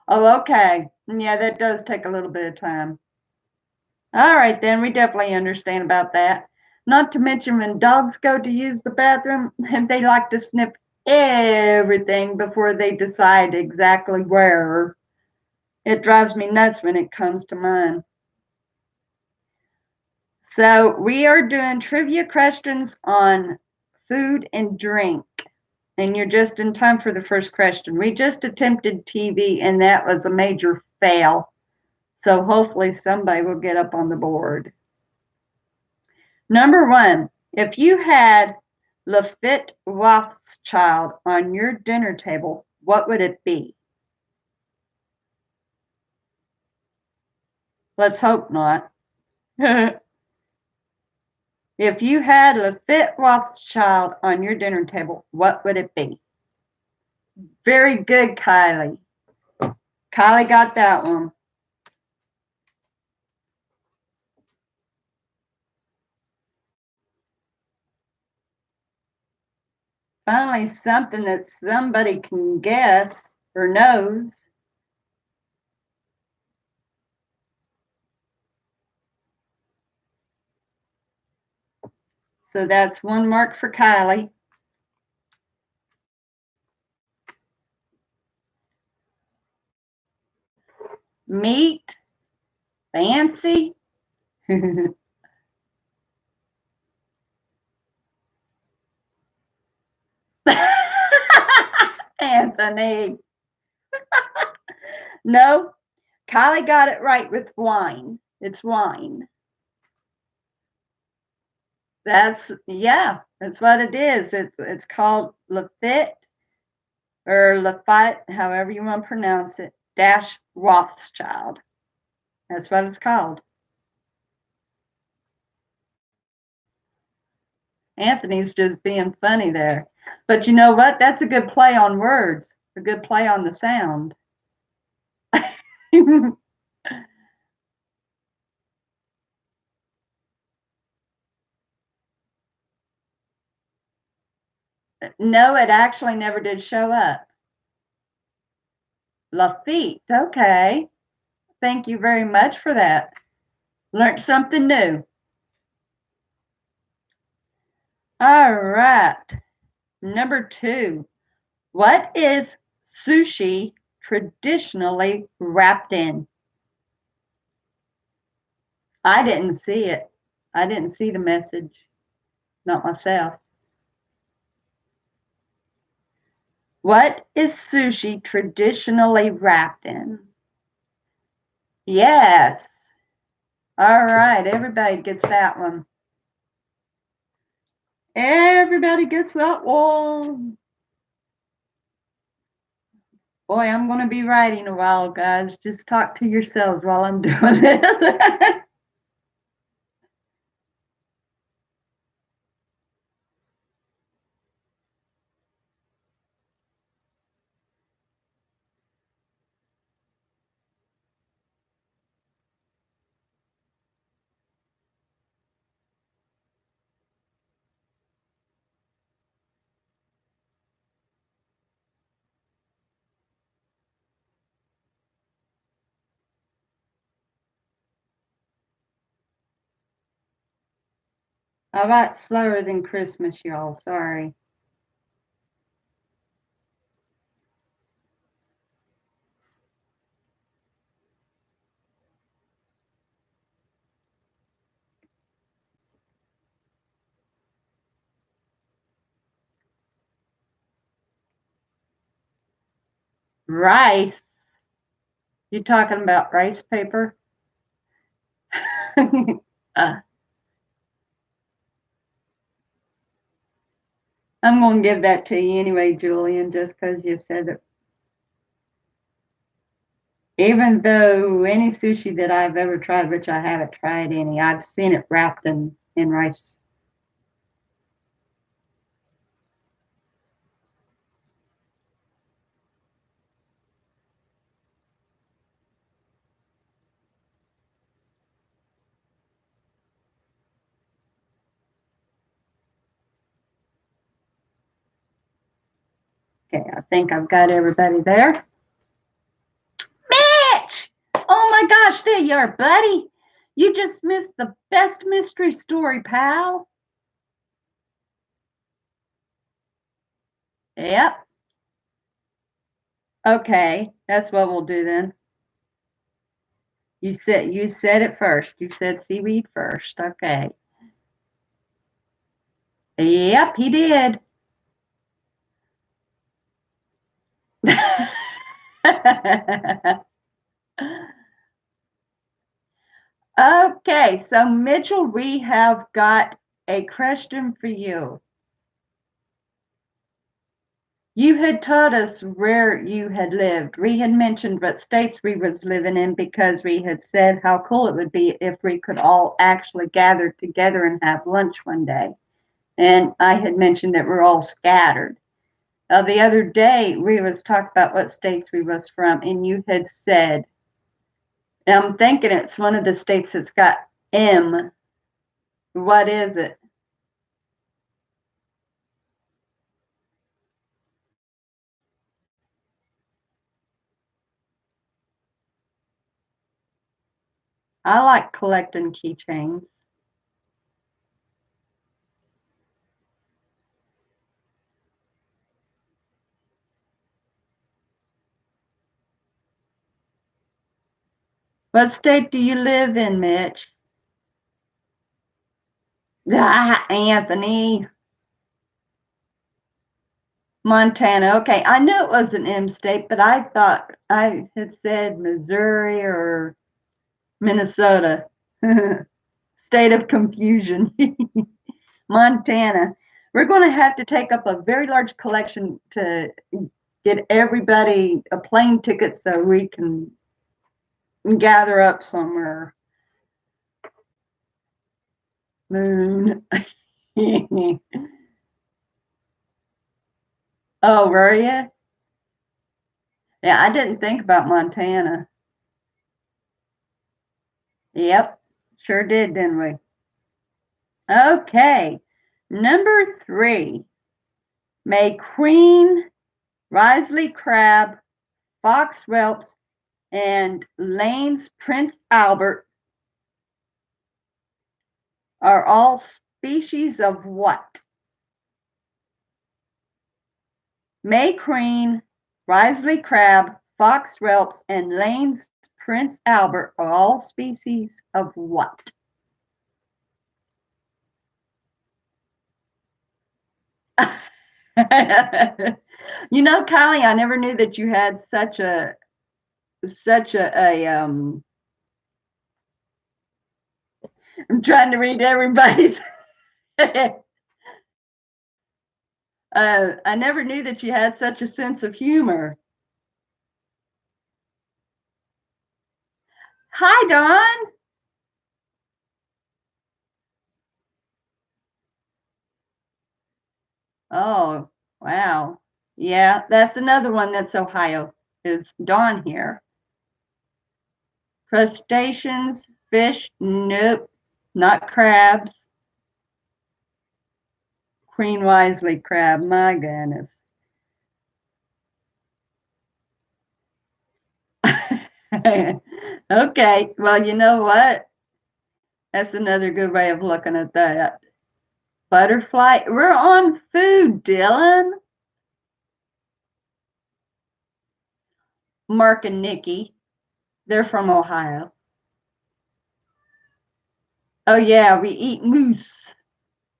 Oh, okay. Yeah, that does take a little bit of time. All right, then we definitely understand about that. Not to mention when dogs go to use the bathroom, they like to sniff everything before they decide exactly where. It drives me nuts when it comes to mine. So we are doing trivia questions on food and drink. And you're just in time for the first question. We just attempted TV, and that was a major fail. So hopefully somebody will get up on the board. Number one, if you had Lafitte Rothschild on your dinner table, what would it be? Let's hope not. If you had Lafitte Rothschild on your dinner table, what would it be? Very good, Kylie. Kylie got that one. Finally, something that somebody can guess or knows. So that's one mark for Kylie. Meat, fancy. Anthony. No, Kylie got it right with wine. It's wine. That's what it is. It's called Lafitte or Lafitte, however you want to pronounce it, dash Rothschild. That's what it's called. Anthony's just being funny there. But you know what? That's a good play on words, a good play on the sound. No, it actually never did show up. Lafitte. Okay. Thank you very much for that. Learned something new. All right. Number 2. What is sushi traditionally wrapped in? I didn't see it. I didn't see the message. Not myself. What is sushi traditionally wrapped in? Yes. All right. Everybody gets that one. Everybody gets that one. Boy, I'm going to be writing a while, guys. Just talk to yourselves while I'm doing this. I write slower than Christmas, y'all. Sorry. Rice. You talking about rice paper? uh, I'm going to give that to you anyway, Julian, just because you said it. Even though any sushi that I've ever tried, which I haven't tried any, I've seen it wrapped in rice. Okay, I think I've got everybody there. Mitch! Oh my gosh, there you are, buddy. You just missed the best mystery story, pal. Yep. Okay, that's what we'll do then. You said it first. You said seaweed first. Okay. Yep, he did. Okay, so Mitchell, we have got a question for you. You had told us where you had lived. We had mentioned what states we was living in because we had said how cool it would be if we could all actually gather together and have lunch one day. And I had mentioned that we're all scattered. The other day we was talking about what states we was from, and you had said, I'm thinking it's one of the states that's got M. What is it? I like collecting keychains. What state do you live in, Mitch? Ah, Anthony. Montana. Okay, I knew it was an M state, but I thought I had said Missouri or Minnesota. State of confusion. Montana. We're going to have to take up a very large collection to get everybody a plane ticket so we can gather up somewhere. Moon. Oh, were you? Yeah, I didn't think about Montana. Yep, sure did, didn't we? Okay, number 3. May Queen, Risley Crab, Fox Whelps, and Lane's Prince Albert are all species of what? May Queen, Risley Crab, Fox Whelps, and Lane's Prince Albert are all species of what? You know, Kylie, I never knew that you had such a I'm trying to read everybody's. I never knew that you had such a sense of humor. Hi, Don. Oh, wow. Yeah, that's another one that's Ohio, is Dawn here. Crustaceans, fish, nope, not crabs. Queen Wisely crab, my goodness. Okay, well, you know what? That's another good way of looking at that. Butterfly, we're on food, Dylan. Mark and Nikki, they're from Ohio. Oh, yeah, we eat moose.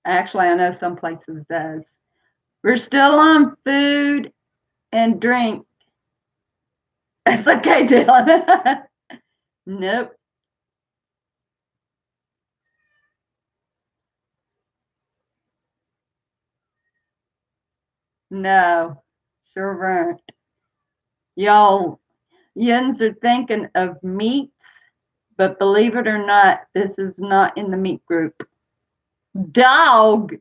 Actually, I know some places does. We're still on food and drink. That's okay, Dylan. Nope. No, sure weren't. Y'all, yins are thinking of meats, but believe it or not, this is not in the meat group. Dog.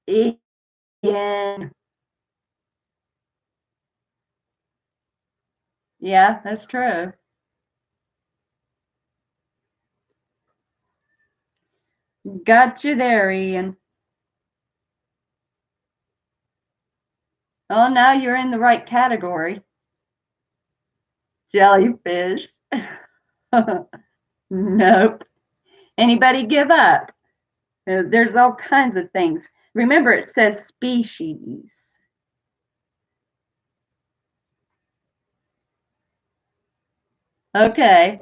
Ian. Yeah, that's true. Got you there, Ian. Oh, now you're in the right category. Jellyfish. Nope. Anybody give up? There's all kinds of things. Remember, it says species. Okay.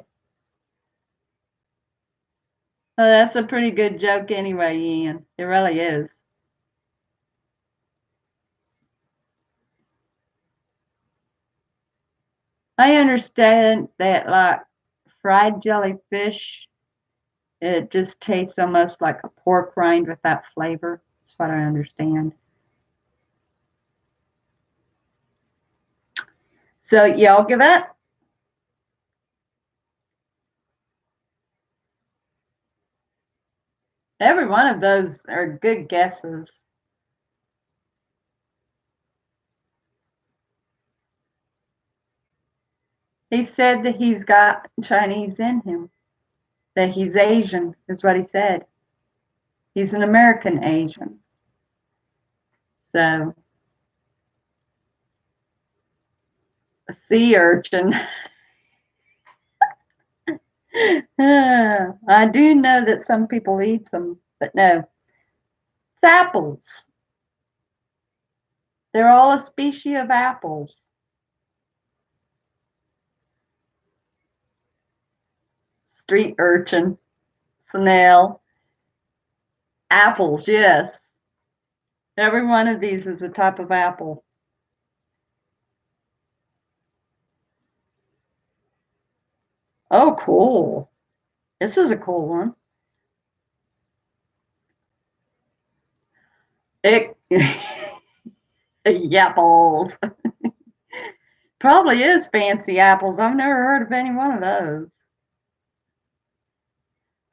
Oh, that's a pretty good joke anyway, Ian. It really is. I understand that, like, fried jellyfish, it just tastes almost like a pork rind without flavor. That's what I understand. So y'all give up? Every one of those are good guesses. He said that he's got Chinese in him, that he's Asian, is what he said. He's an American Asian. So, a sea urchin. I do know that some people eat them, but no. It's apples. They're all a species of apples. Street urchin, snail, apples, yes. Every one of these is a type of apple. Oh, cool. This is a cool one. It, apples. Probably is fancy apples. I've never heard of any one of those.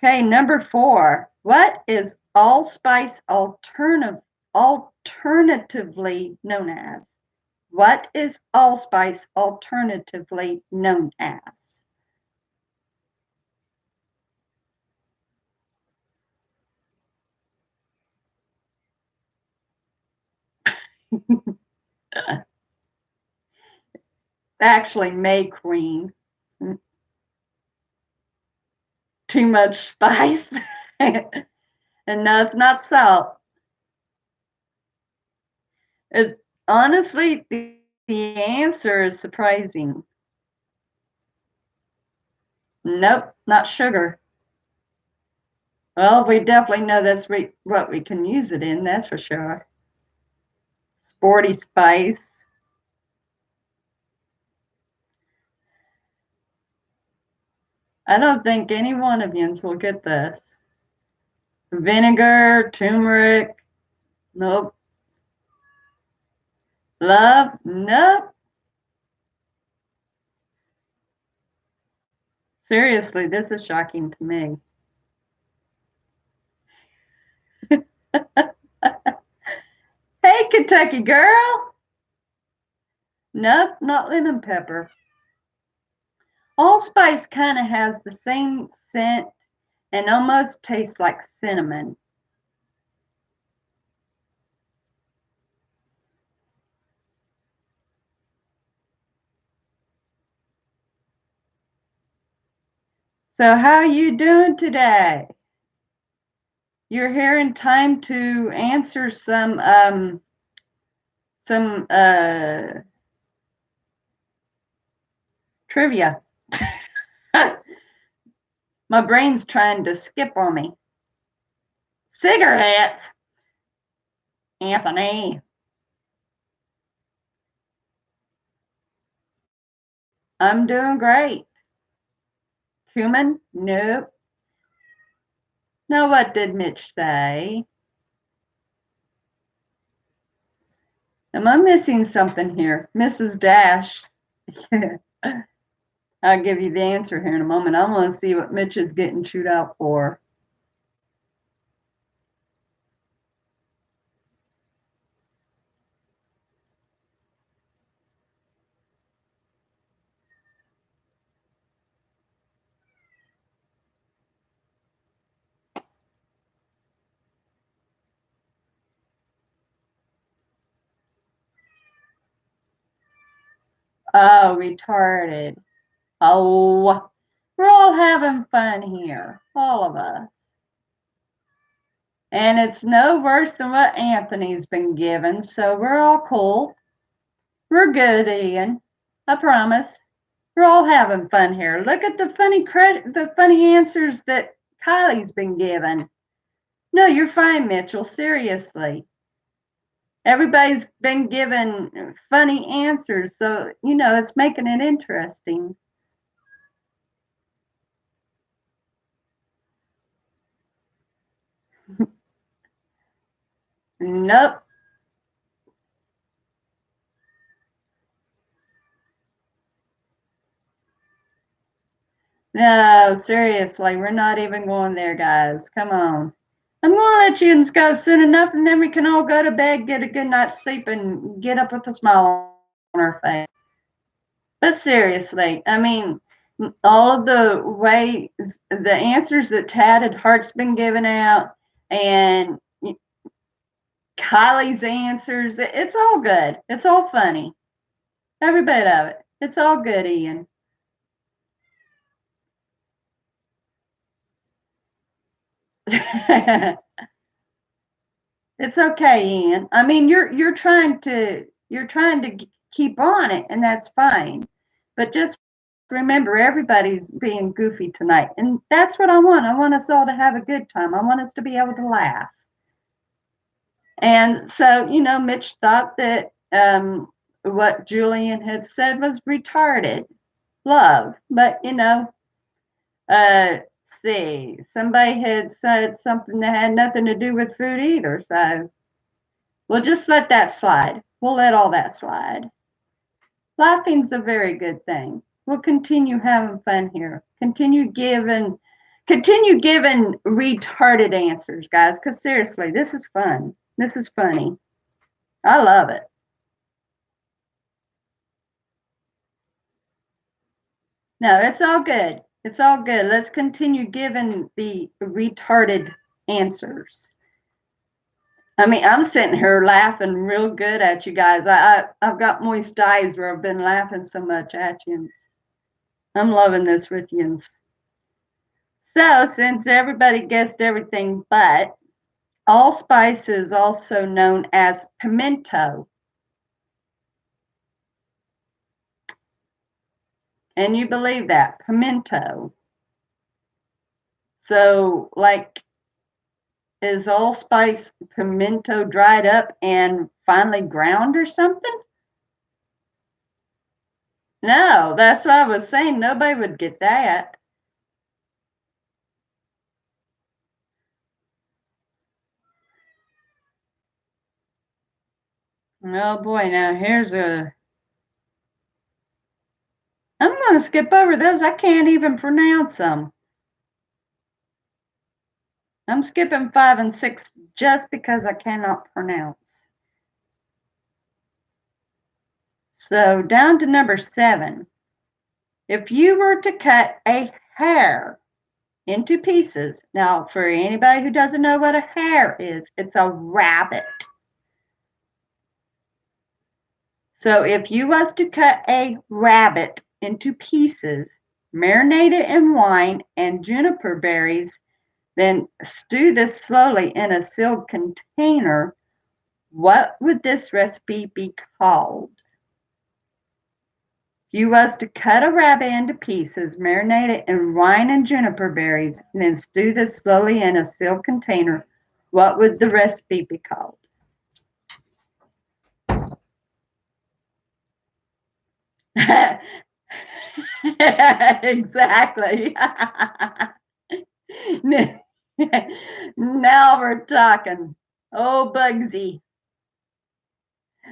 Okay, number 4. What is allspice alternatively known as? What is allspice alternatively known as? Actually, May Queen. Too much spice. And no, it's not salt. It, honestly, the answer is surprising. Nope, not sugar. Well, we definitely know that's what we can use it in, that's for sure. Sporty spice. I don't think any one of yous will get this. Vinegar, turmeric, nope. Love, nope. Seriously, this is shocking to me. Hey, Kentucky girl. Nope, not lemon pepper. Allspice kind of has the same scent and almost tastes like cinnamon. So how are you doing today? You're here in time to answer some trivia. My brain's trying to skip on me. Cigarettes, Anthony. I'm doing great. Cumin? Nope. Now, what did Mitch say? Am I missing something here? Mrs. Dash. I'll give you the answer here in a moment. I want to see what Mitch is getting chewed out for. Oh, retarded. Oh, we're all having fun here, all of us. And it's no worse than what Anthony's been given, so we're all cool. We're good, Ian. I promise. We're all having fun here. Look at the funny answers that Kylie's been given. No, you're fine, Mitchell. Seriously. Everybody's been given funny answers, so, it's making it interesting. Nope. No, seriously, we're not even going there, guys. Come on. I'm going to let you go soon enough, and then we can all go to bed, get a good night's sleep, and get up with a smile on our face. But seriously, I mean, all of the ways, the answers that Tatted Heart's been giving out, and Kylie's answers, it's all good. It's all funny. Every bit of it. It's all good, Ian. It's okay, Ian. I mean, you're trying to keep on it, and that's fine. But just remember, everybody's being goofy tonight, and that's what I want. I want us all to have a good time. I want us to be able to laugh. And so, Mitch thought that what Julian had said was retarded love, but uh, see, somebody had said something that had nothing to do with food either. So we'll just let that slide. We'll let all that slide. Laughing's a very good thing. We'll continue having fun here. Continue giving retarded answers, guys, because seriously, this is fun. This is funny. I love it. No, it's all good. It's all good. Let's continue giving the retarded answers. I mean, I'm sitting here laughing real good at you guys. I've got moist eyes where I've been laughing so much at you. I'm loving this with you. So, since everybody guessed everything but, allspice is also known as pimento. And you believe that, pimento. So, like, is allspice pimento dried up and finally ground or something? No, that's what I was saying. Nobody would get that. Oh boy, now here's a. I'm going to skip over those. I can't even pronounce them. I'm skipping 5 and 6 just because I cannot pronounce. So down to number 7. If you were to cut a hair into pieces, now for anybody who doesn't know what a hare is, it's a rabbit. So if you was to cut a rabbit into pieces, marinate it in wine and juniper berries, then stew this slowly in a sealed container, what would this recipe be called? If you was to cut a rabbit into pieces, marinate it in wine and juniper berries, and then stew this slowly in a sealed container, what would the recipe be called? Exactly. Now we're talking. Oh, Bugsy.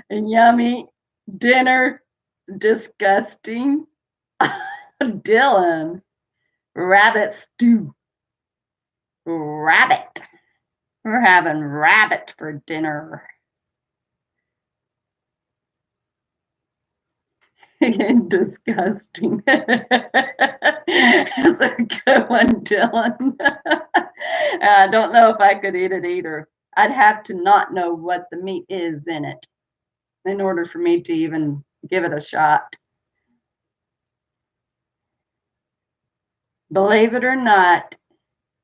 Yummy dinner. Disgusting. Dylan. Rabbit stew. Rabbit. We're having rabbit for dinner. Disgusting. That's a good one, Dylan. I don't know if I could eat it either. I'd have to not know what the meat is in it in order for me to even give it a shot. Believe it or not,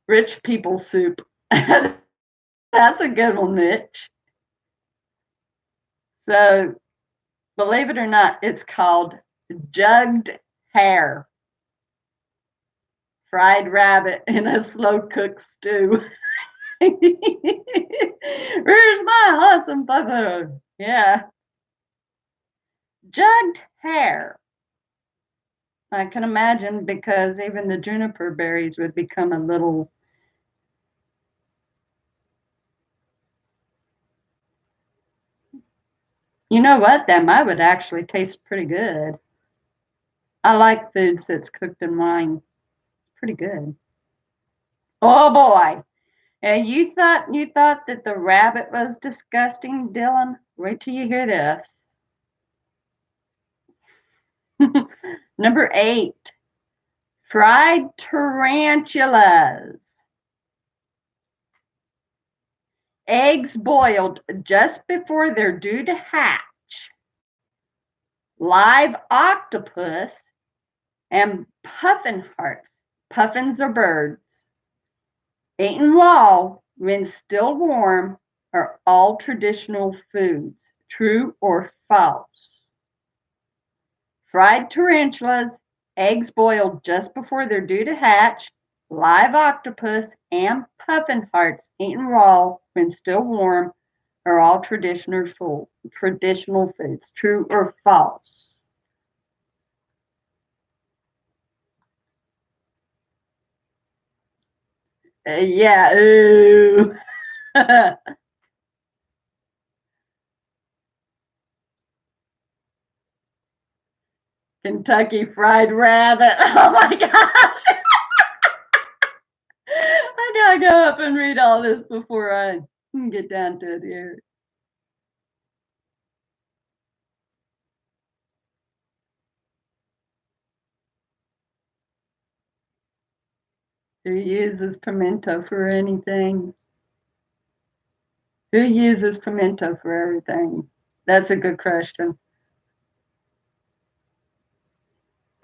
rich people soup. That's a good one, Mitch. So, believe it or not, it's called jugged hare. fried rabbit in a slow cooked stew. Where's my awesome buffalo? Yeah. Jugged hare. I can imagine because even the juniper berries would become a little. You know what? That might would actually taste pretty good. I like foods that's cooked in wine. It's pretty good. Oh boy. And you thought that the rabbit was disgusting, Dylan? Wait till you hear this. Number 8, fried tarantulas. Eggs boiled just before they're due to hatch. Live octopus and puffin hearts. Puffins are birds. Eaten raw when still warm are all traditional foods. True or false? Fried tarantulas, eggs boiled just before they're due to hatch, live octopus, and puffin hearts eaten raw when still warm are all traditional foods. True or false? Yeah. Ooh. Kentucky Fried Rabbit. Oh my gosh. I gotta go up and read all this before I get down to it here. Who uses pimento for anything? Who uses pimento for everything? That's a good question.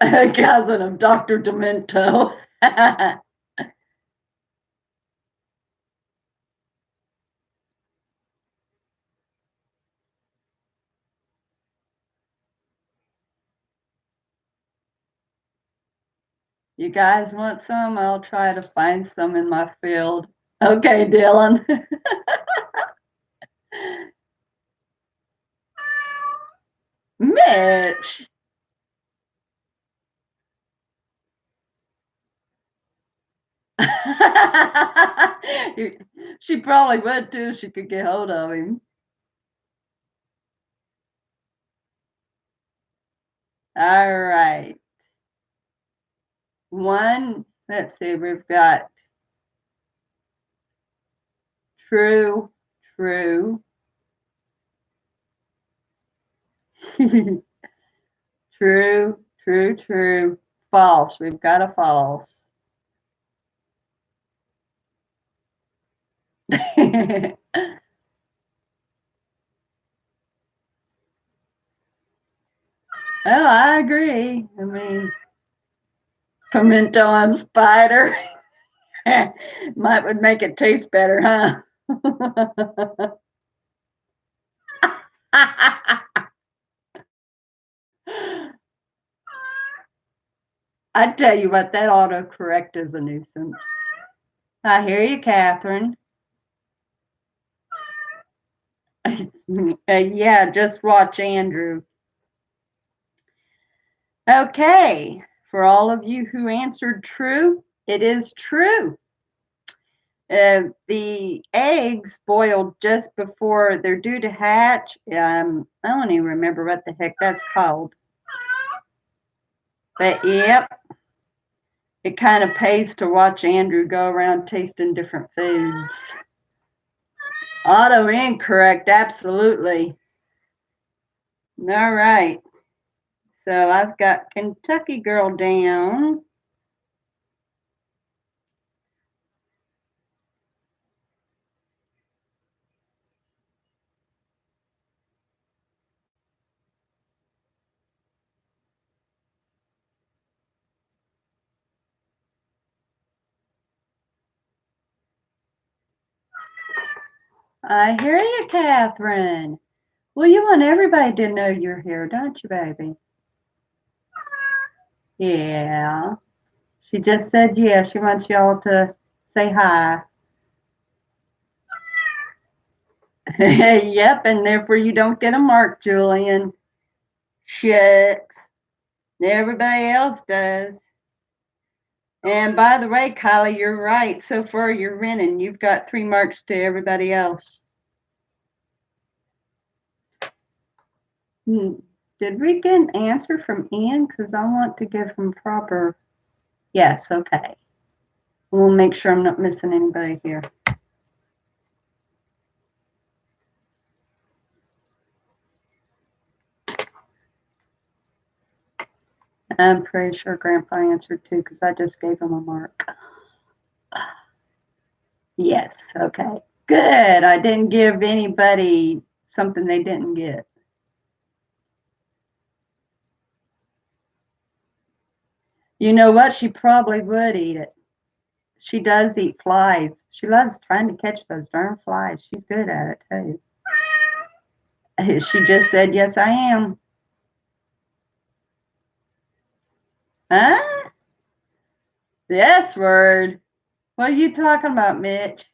A cousin of Dr. Demento. You guys want some? I'll try to find some in my field. Okay, Dylan. Mitch. She probably would too if she could get hold of him. All right. Let's see, we've got true, true, true, true, true, false. We've got a false. Oh, I agree. I mean, pimento on spider might would make it taste better, huh? I tell you what, that autocorrect is a nuisance. I hear you, Catherine. Yeah, just watch Andrew. Okay, for all of you who answered true, it is true. The eggs boiled just before they're due to hatch. I don't even remember what the heck that's called. But yep, it kind of pays to watch Andrew go around tasting different foods. Auto incorrect, absolutely. All right. So I've got Kentucky Girl down. I hear you, Catherine. Well, you want everybody to know you're here, don't you, baby? Yeah. She just said yes. She wants y'all to say hi. Yep, and therefore you don't get a mark, Julian. Shucks. Everybody else does. And by the way, Kylie, you're right. So far, you're winning. You've got 3 marks to everybody else. Did we get an answer from Ian? Because I want to give him proper. Yes, okay. We'll make sure I'm not missing anybody here. I'm pretty sure Grandpa answered too, because I just gave him a mark. Yes, okay. Good. I didn't give anybody something they didn't get. You know what? She probably would eat it. She does eat flies. She loves trying to catch those darn flies. She's good at it too. She just said, yes, I am. Huh? The S word. What are you talking about, Mitch?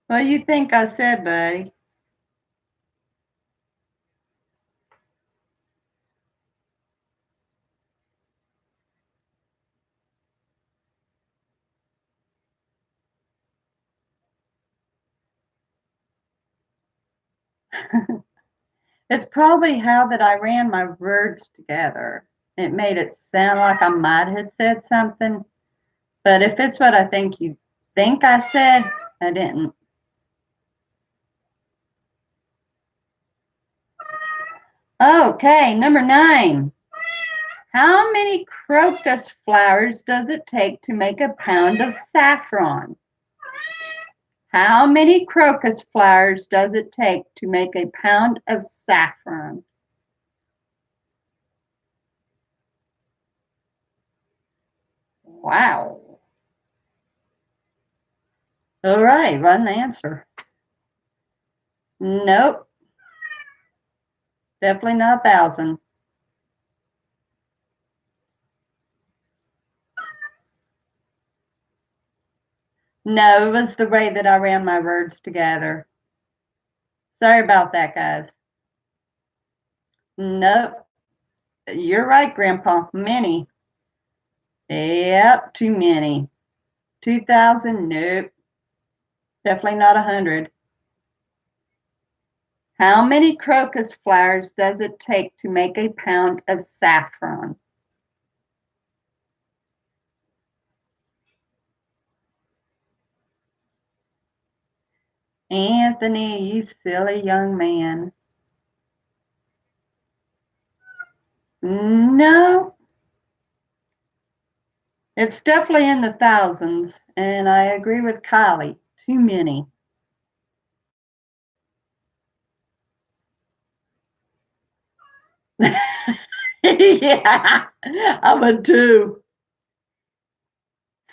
What do you think I said, buddy? It's probably how that I ran my words together. It made it sound like I might have said something. But if it's what I think you think I said, I didn't. Okay, number 9. How many crocus flowers does it take to make a pound of saffron? How many crocus flowers does it take to make a pound of saffron? Wow. All right, run the answer. Nope. Definitely not 1,000. No, it was the way that I ran my words together. Sorry about that, guys. Nope. You're right, Grandpa. Many. Yep, too many. 2,000? Nope. Definitely not 100. How many crocus flowers does it take to make a pound of saffron? Anthony, you silly young man. No. It's definitely in the thousands, and I agree with Kylie. Too many. Yeah, I would too.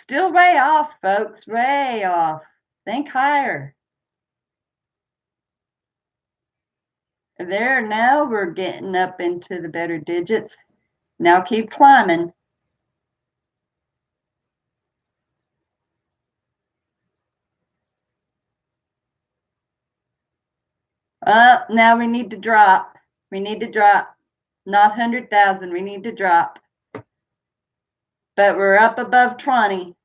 Still way off, folks. Way off. Think higher. There, now we're getting up into the better digits. Now keep climbing. Now we need to drop. We need to drop. Not 100,000. We need to drop. But we're up above 20.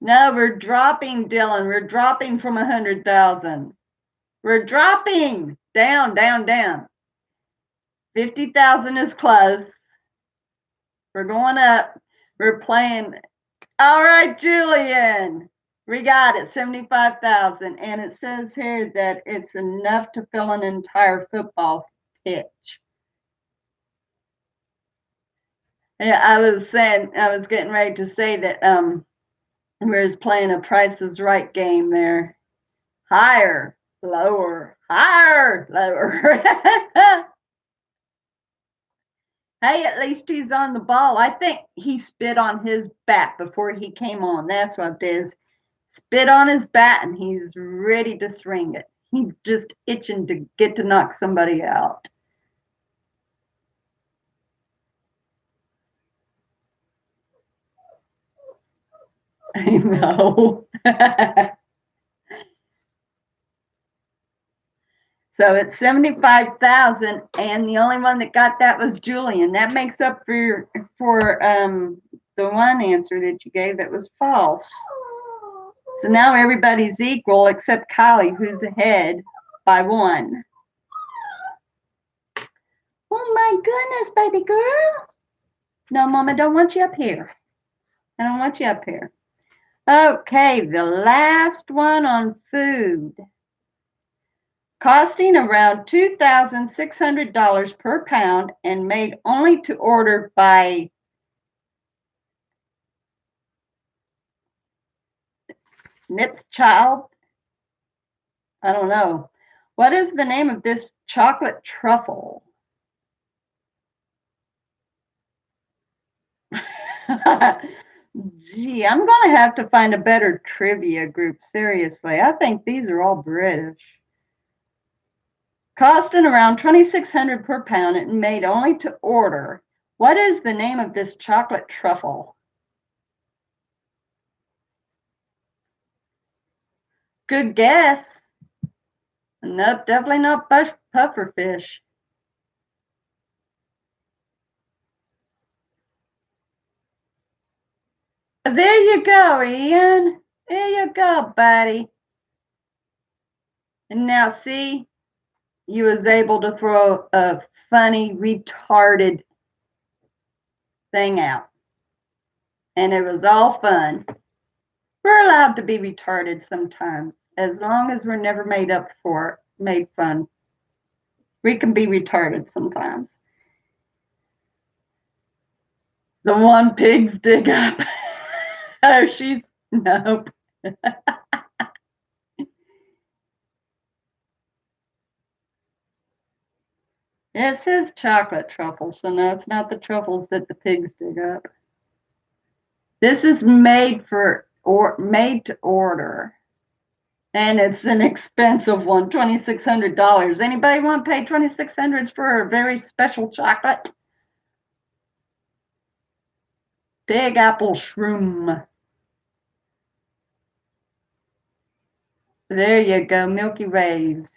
No, we're dropping, Dylan. We're dropping from 100,000. We're dropping down, down, down. 50,000 is close. We're going up. We're playing. All right, Julian. We got it, 75,000. And it says here that it's enough to fill an entire football pitch. Yeah, I was getting ready to say that we was playing a Price is Right game there. Higher, lower, higher, lower. Hey, at least he's on the ball. I think he spit on his bat before he came on. That's what it is. Spit on his bat and he's ready to swing it. He's just itching to get to knock somebody out. I know. So it's 75,000, and the only one that got that was Julian. That makes up for the one answer that you gave that was false. So now everybody's equal except Kylie, who's ahead by one. Oh my goodness, baby girl. No, Mama, I don't want you up here. I don't want you up here. Okay, the last one on food. Costing around $2,600 per pound and made only to order by Nip's Child. I don't know. What is the name of this chocolate truffle? Gee, I'm going to have to find a better trivia group, seriously. I think these are all British. Costing around $2,600 per pound and made only to order. What is the name of this chocolate truffle? Good guess. Nope, definitely not pufferfish. There you go, Ian. There you go, buddy. And now see, you was able to throw a funny, retarded thing out. And it was all fun. We're allowed to be retarded sometimes, as long as we're never made fun. We can be retarded sometimes. The one pigs dig up. Oh, nope. It says chocolate truffles, so no, it's not the truffles that the pigs dig up. This is made to order. And it's an expensive one, $2,600. Anybody want to pay $2,600 for a very special chocolate? Big Apple Shroom. There you go, Milky Ways.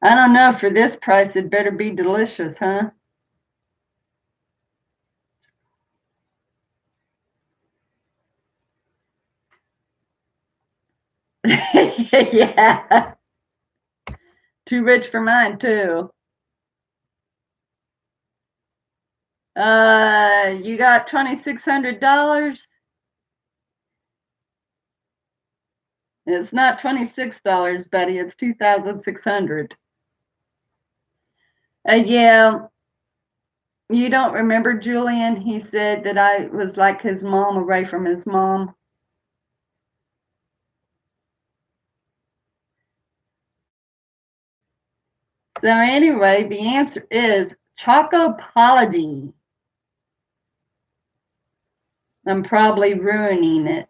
I don't know, for this price, it better be delicious, huh? Yeah. Too rich for mine, too. You got $2,600? It's not $26, buddy. It's $2,600. Yeah. You don't remember Julian? He said that I was like his mom away from his mom. So anyway, the answer is Chocopology. I'm probably ruining it.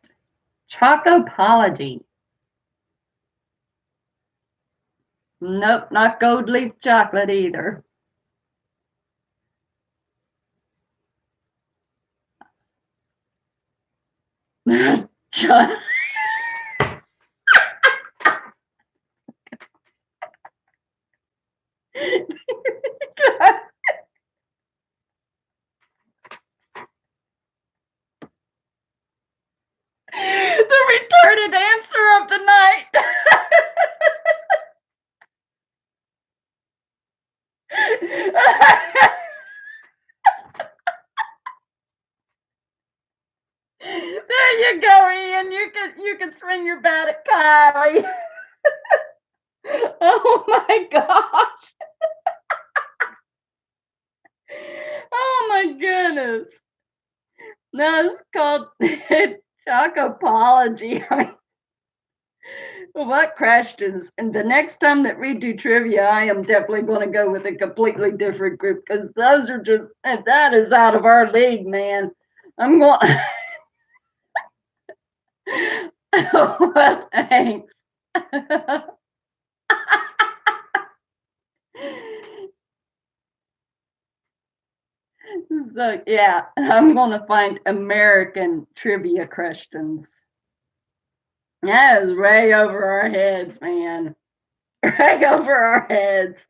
Chocopology. Nope, not gold leaf chocolate either. They're the retarded answer of the night. There you go, Ian. You can swing your bat at Kylie. Oh my gosh. Oh my goodness. No, it's called Chocopology. I mean, what questions? And the next time that we do trivia, I am definitely going to go with a completely different group because those are just, that is out of our league, man. I'm going. Oh, well, thanks. So yeah, I'm gonna find American trivia questions. That is way over our heads, man. Way over our heads.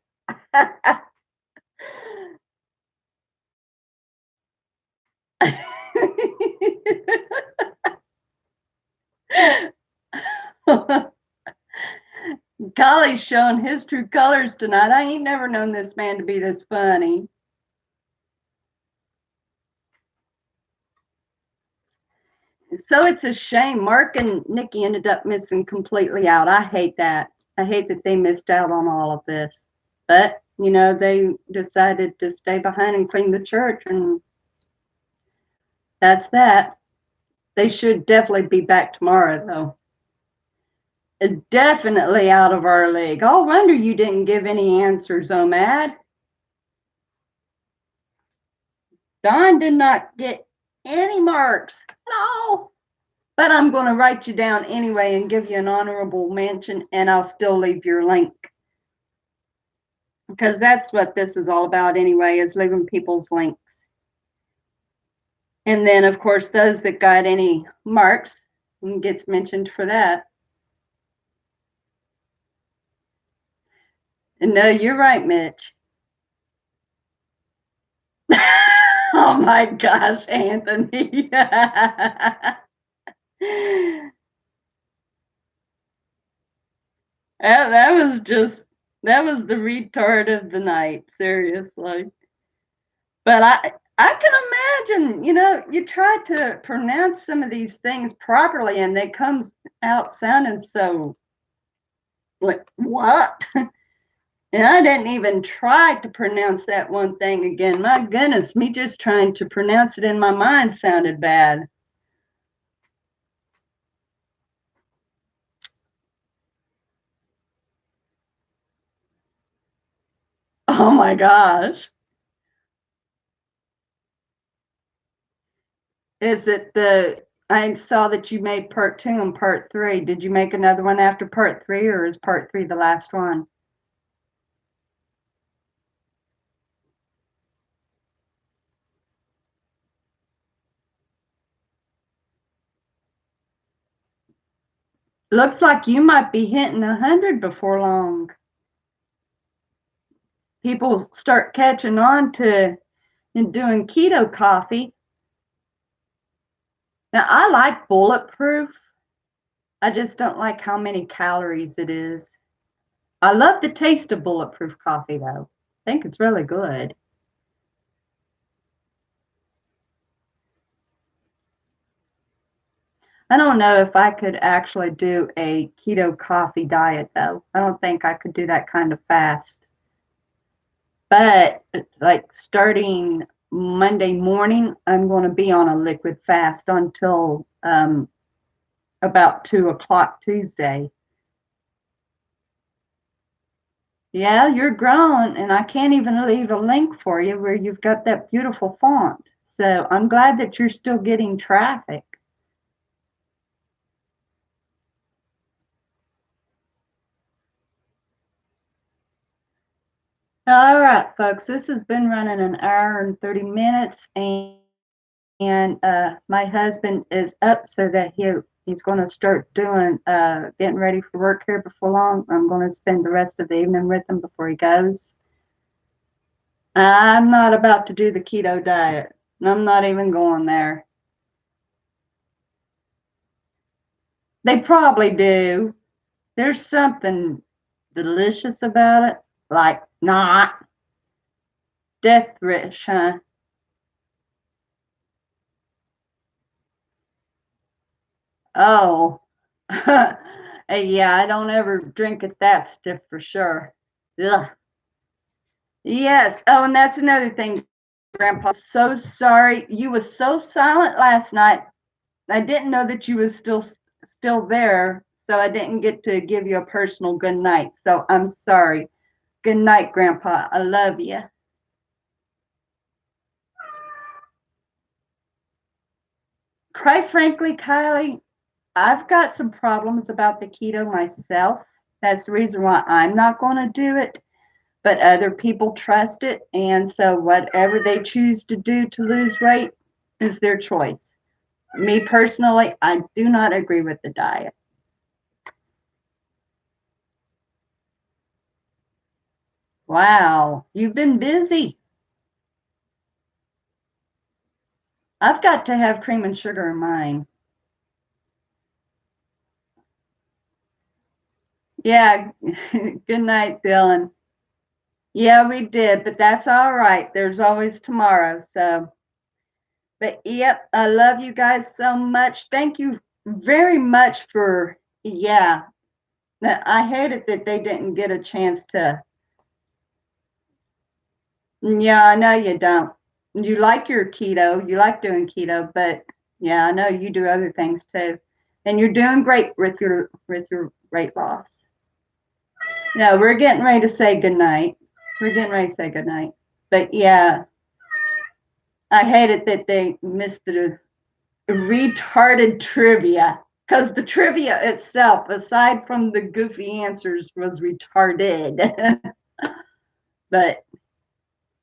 Golly's showing his true colors tonight. I ain't never known this man to be this funny. So it's a shame. Mark and Nikki ended up missing completely out. I hate that. I hate that they missed out on all of this. But, they decided to stay behind and clean the church, and that's that. They should definitely be back tomorrow, though. Definitely out of our league. Oh, wonder you didn't give any answers, Omad. Don did not get any marks. No. But I'm going to write you down anyway and give you an honorable mention, and I'll still leave your link. Because that's what this is all about anyway, is leaving people's links. And then, of course, those that got any marks gets mentioned for that. And no, you're right, Mitch. Oh my gosh, Anthony. that that was the retard of the night, seriously. But I can imagine, you try to pronounce some of these things properly and they comes out sounding so like what? And I didn't even try to pronounce that one thing again. My goodness, me just trying to pronounce it in my mind sounded bad. Oh my gosh. Is it I saw that you made part 2 and part 3. Did you make another one after part 3, or is part 3 the last one? Looks like you might be hitting 100 before long. People start catching on to and doing keto coffee. Now, I like Bulletproof. I just don't like how many calories it is. I love the taste of Bulletproof coffee, though. I think it's really good. I don't know if I could actually do a keto coffee diet, though. I don't think I could do that kind of fast. But like starting Monday morning, I'm going to be on a liquid fast until about 2 o'clock Tuesday. Yeah, you're grown, and I can't even leave a link for you where you've got that beautiful font. So I'm glad that you're still getting traffic. All right, folks, this has been running an hour and 30 minutes, and my husband is up so that he's going to start doing getting ready for work here before long. I'm going to spend the rest of the evening with him before he goes. I'm not about to do the keto diet. I'm not even going there. They probably do. There's something delicious about it, like not death wish, huh? Oh, yeah, I don't ever drink it that stiff for sure. Ugh. Yes. Oh, and that's another thing, Grandpa. So sorry. You was so silent last night. I didn't know that you was still there, so I didn't get to give you a personal good night. So I'm sorry. Good night, Grandpa. I love you. Quite frankly, Kylie, I've got some problems about the keto myself. That's the reason why I'm not going to do it. but other people trust it. And so whatever they choose to do to lose weight is their choice. Me personally, I do not agree with the diet. Wow, you've been busy. I've got to have cream and sugar in mine. Yeah, good night, Dylan. Yeah, we did, but that's all right. There's always tomorrow. So, but yep, I love you guys so much. Thank you very much for, yeah. I hated that they didn't get a chance to. Yeah, I know you don't. You like your keto, you like doing keto, but yeah, I know you do other things too. And you're doing great with your weight loss. No, we're getting ready to say goodnight. We're getting ready to say goodnight. But yeah, I hated that they missed the retarded trivia because the trivia itself, aside from the goofy answers, was retarded. But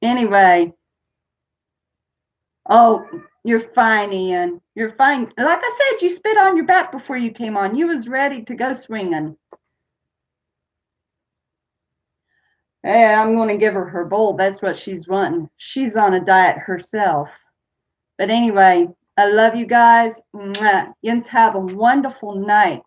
anyway, oh, you're fine, Ian. You're fine. Like I said, you spit on your back before you came on. You was ready to go swinging. Hey, I'm going to give her her bowl. That's what she's wanting. She's on a diet herself. But anyway, I love you guys. Mwah. Yins, have a wonderful night.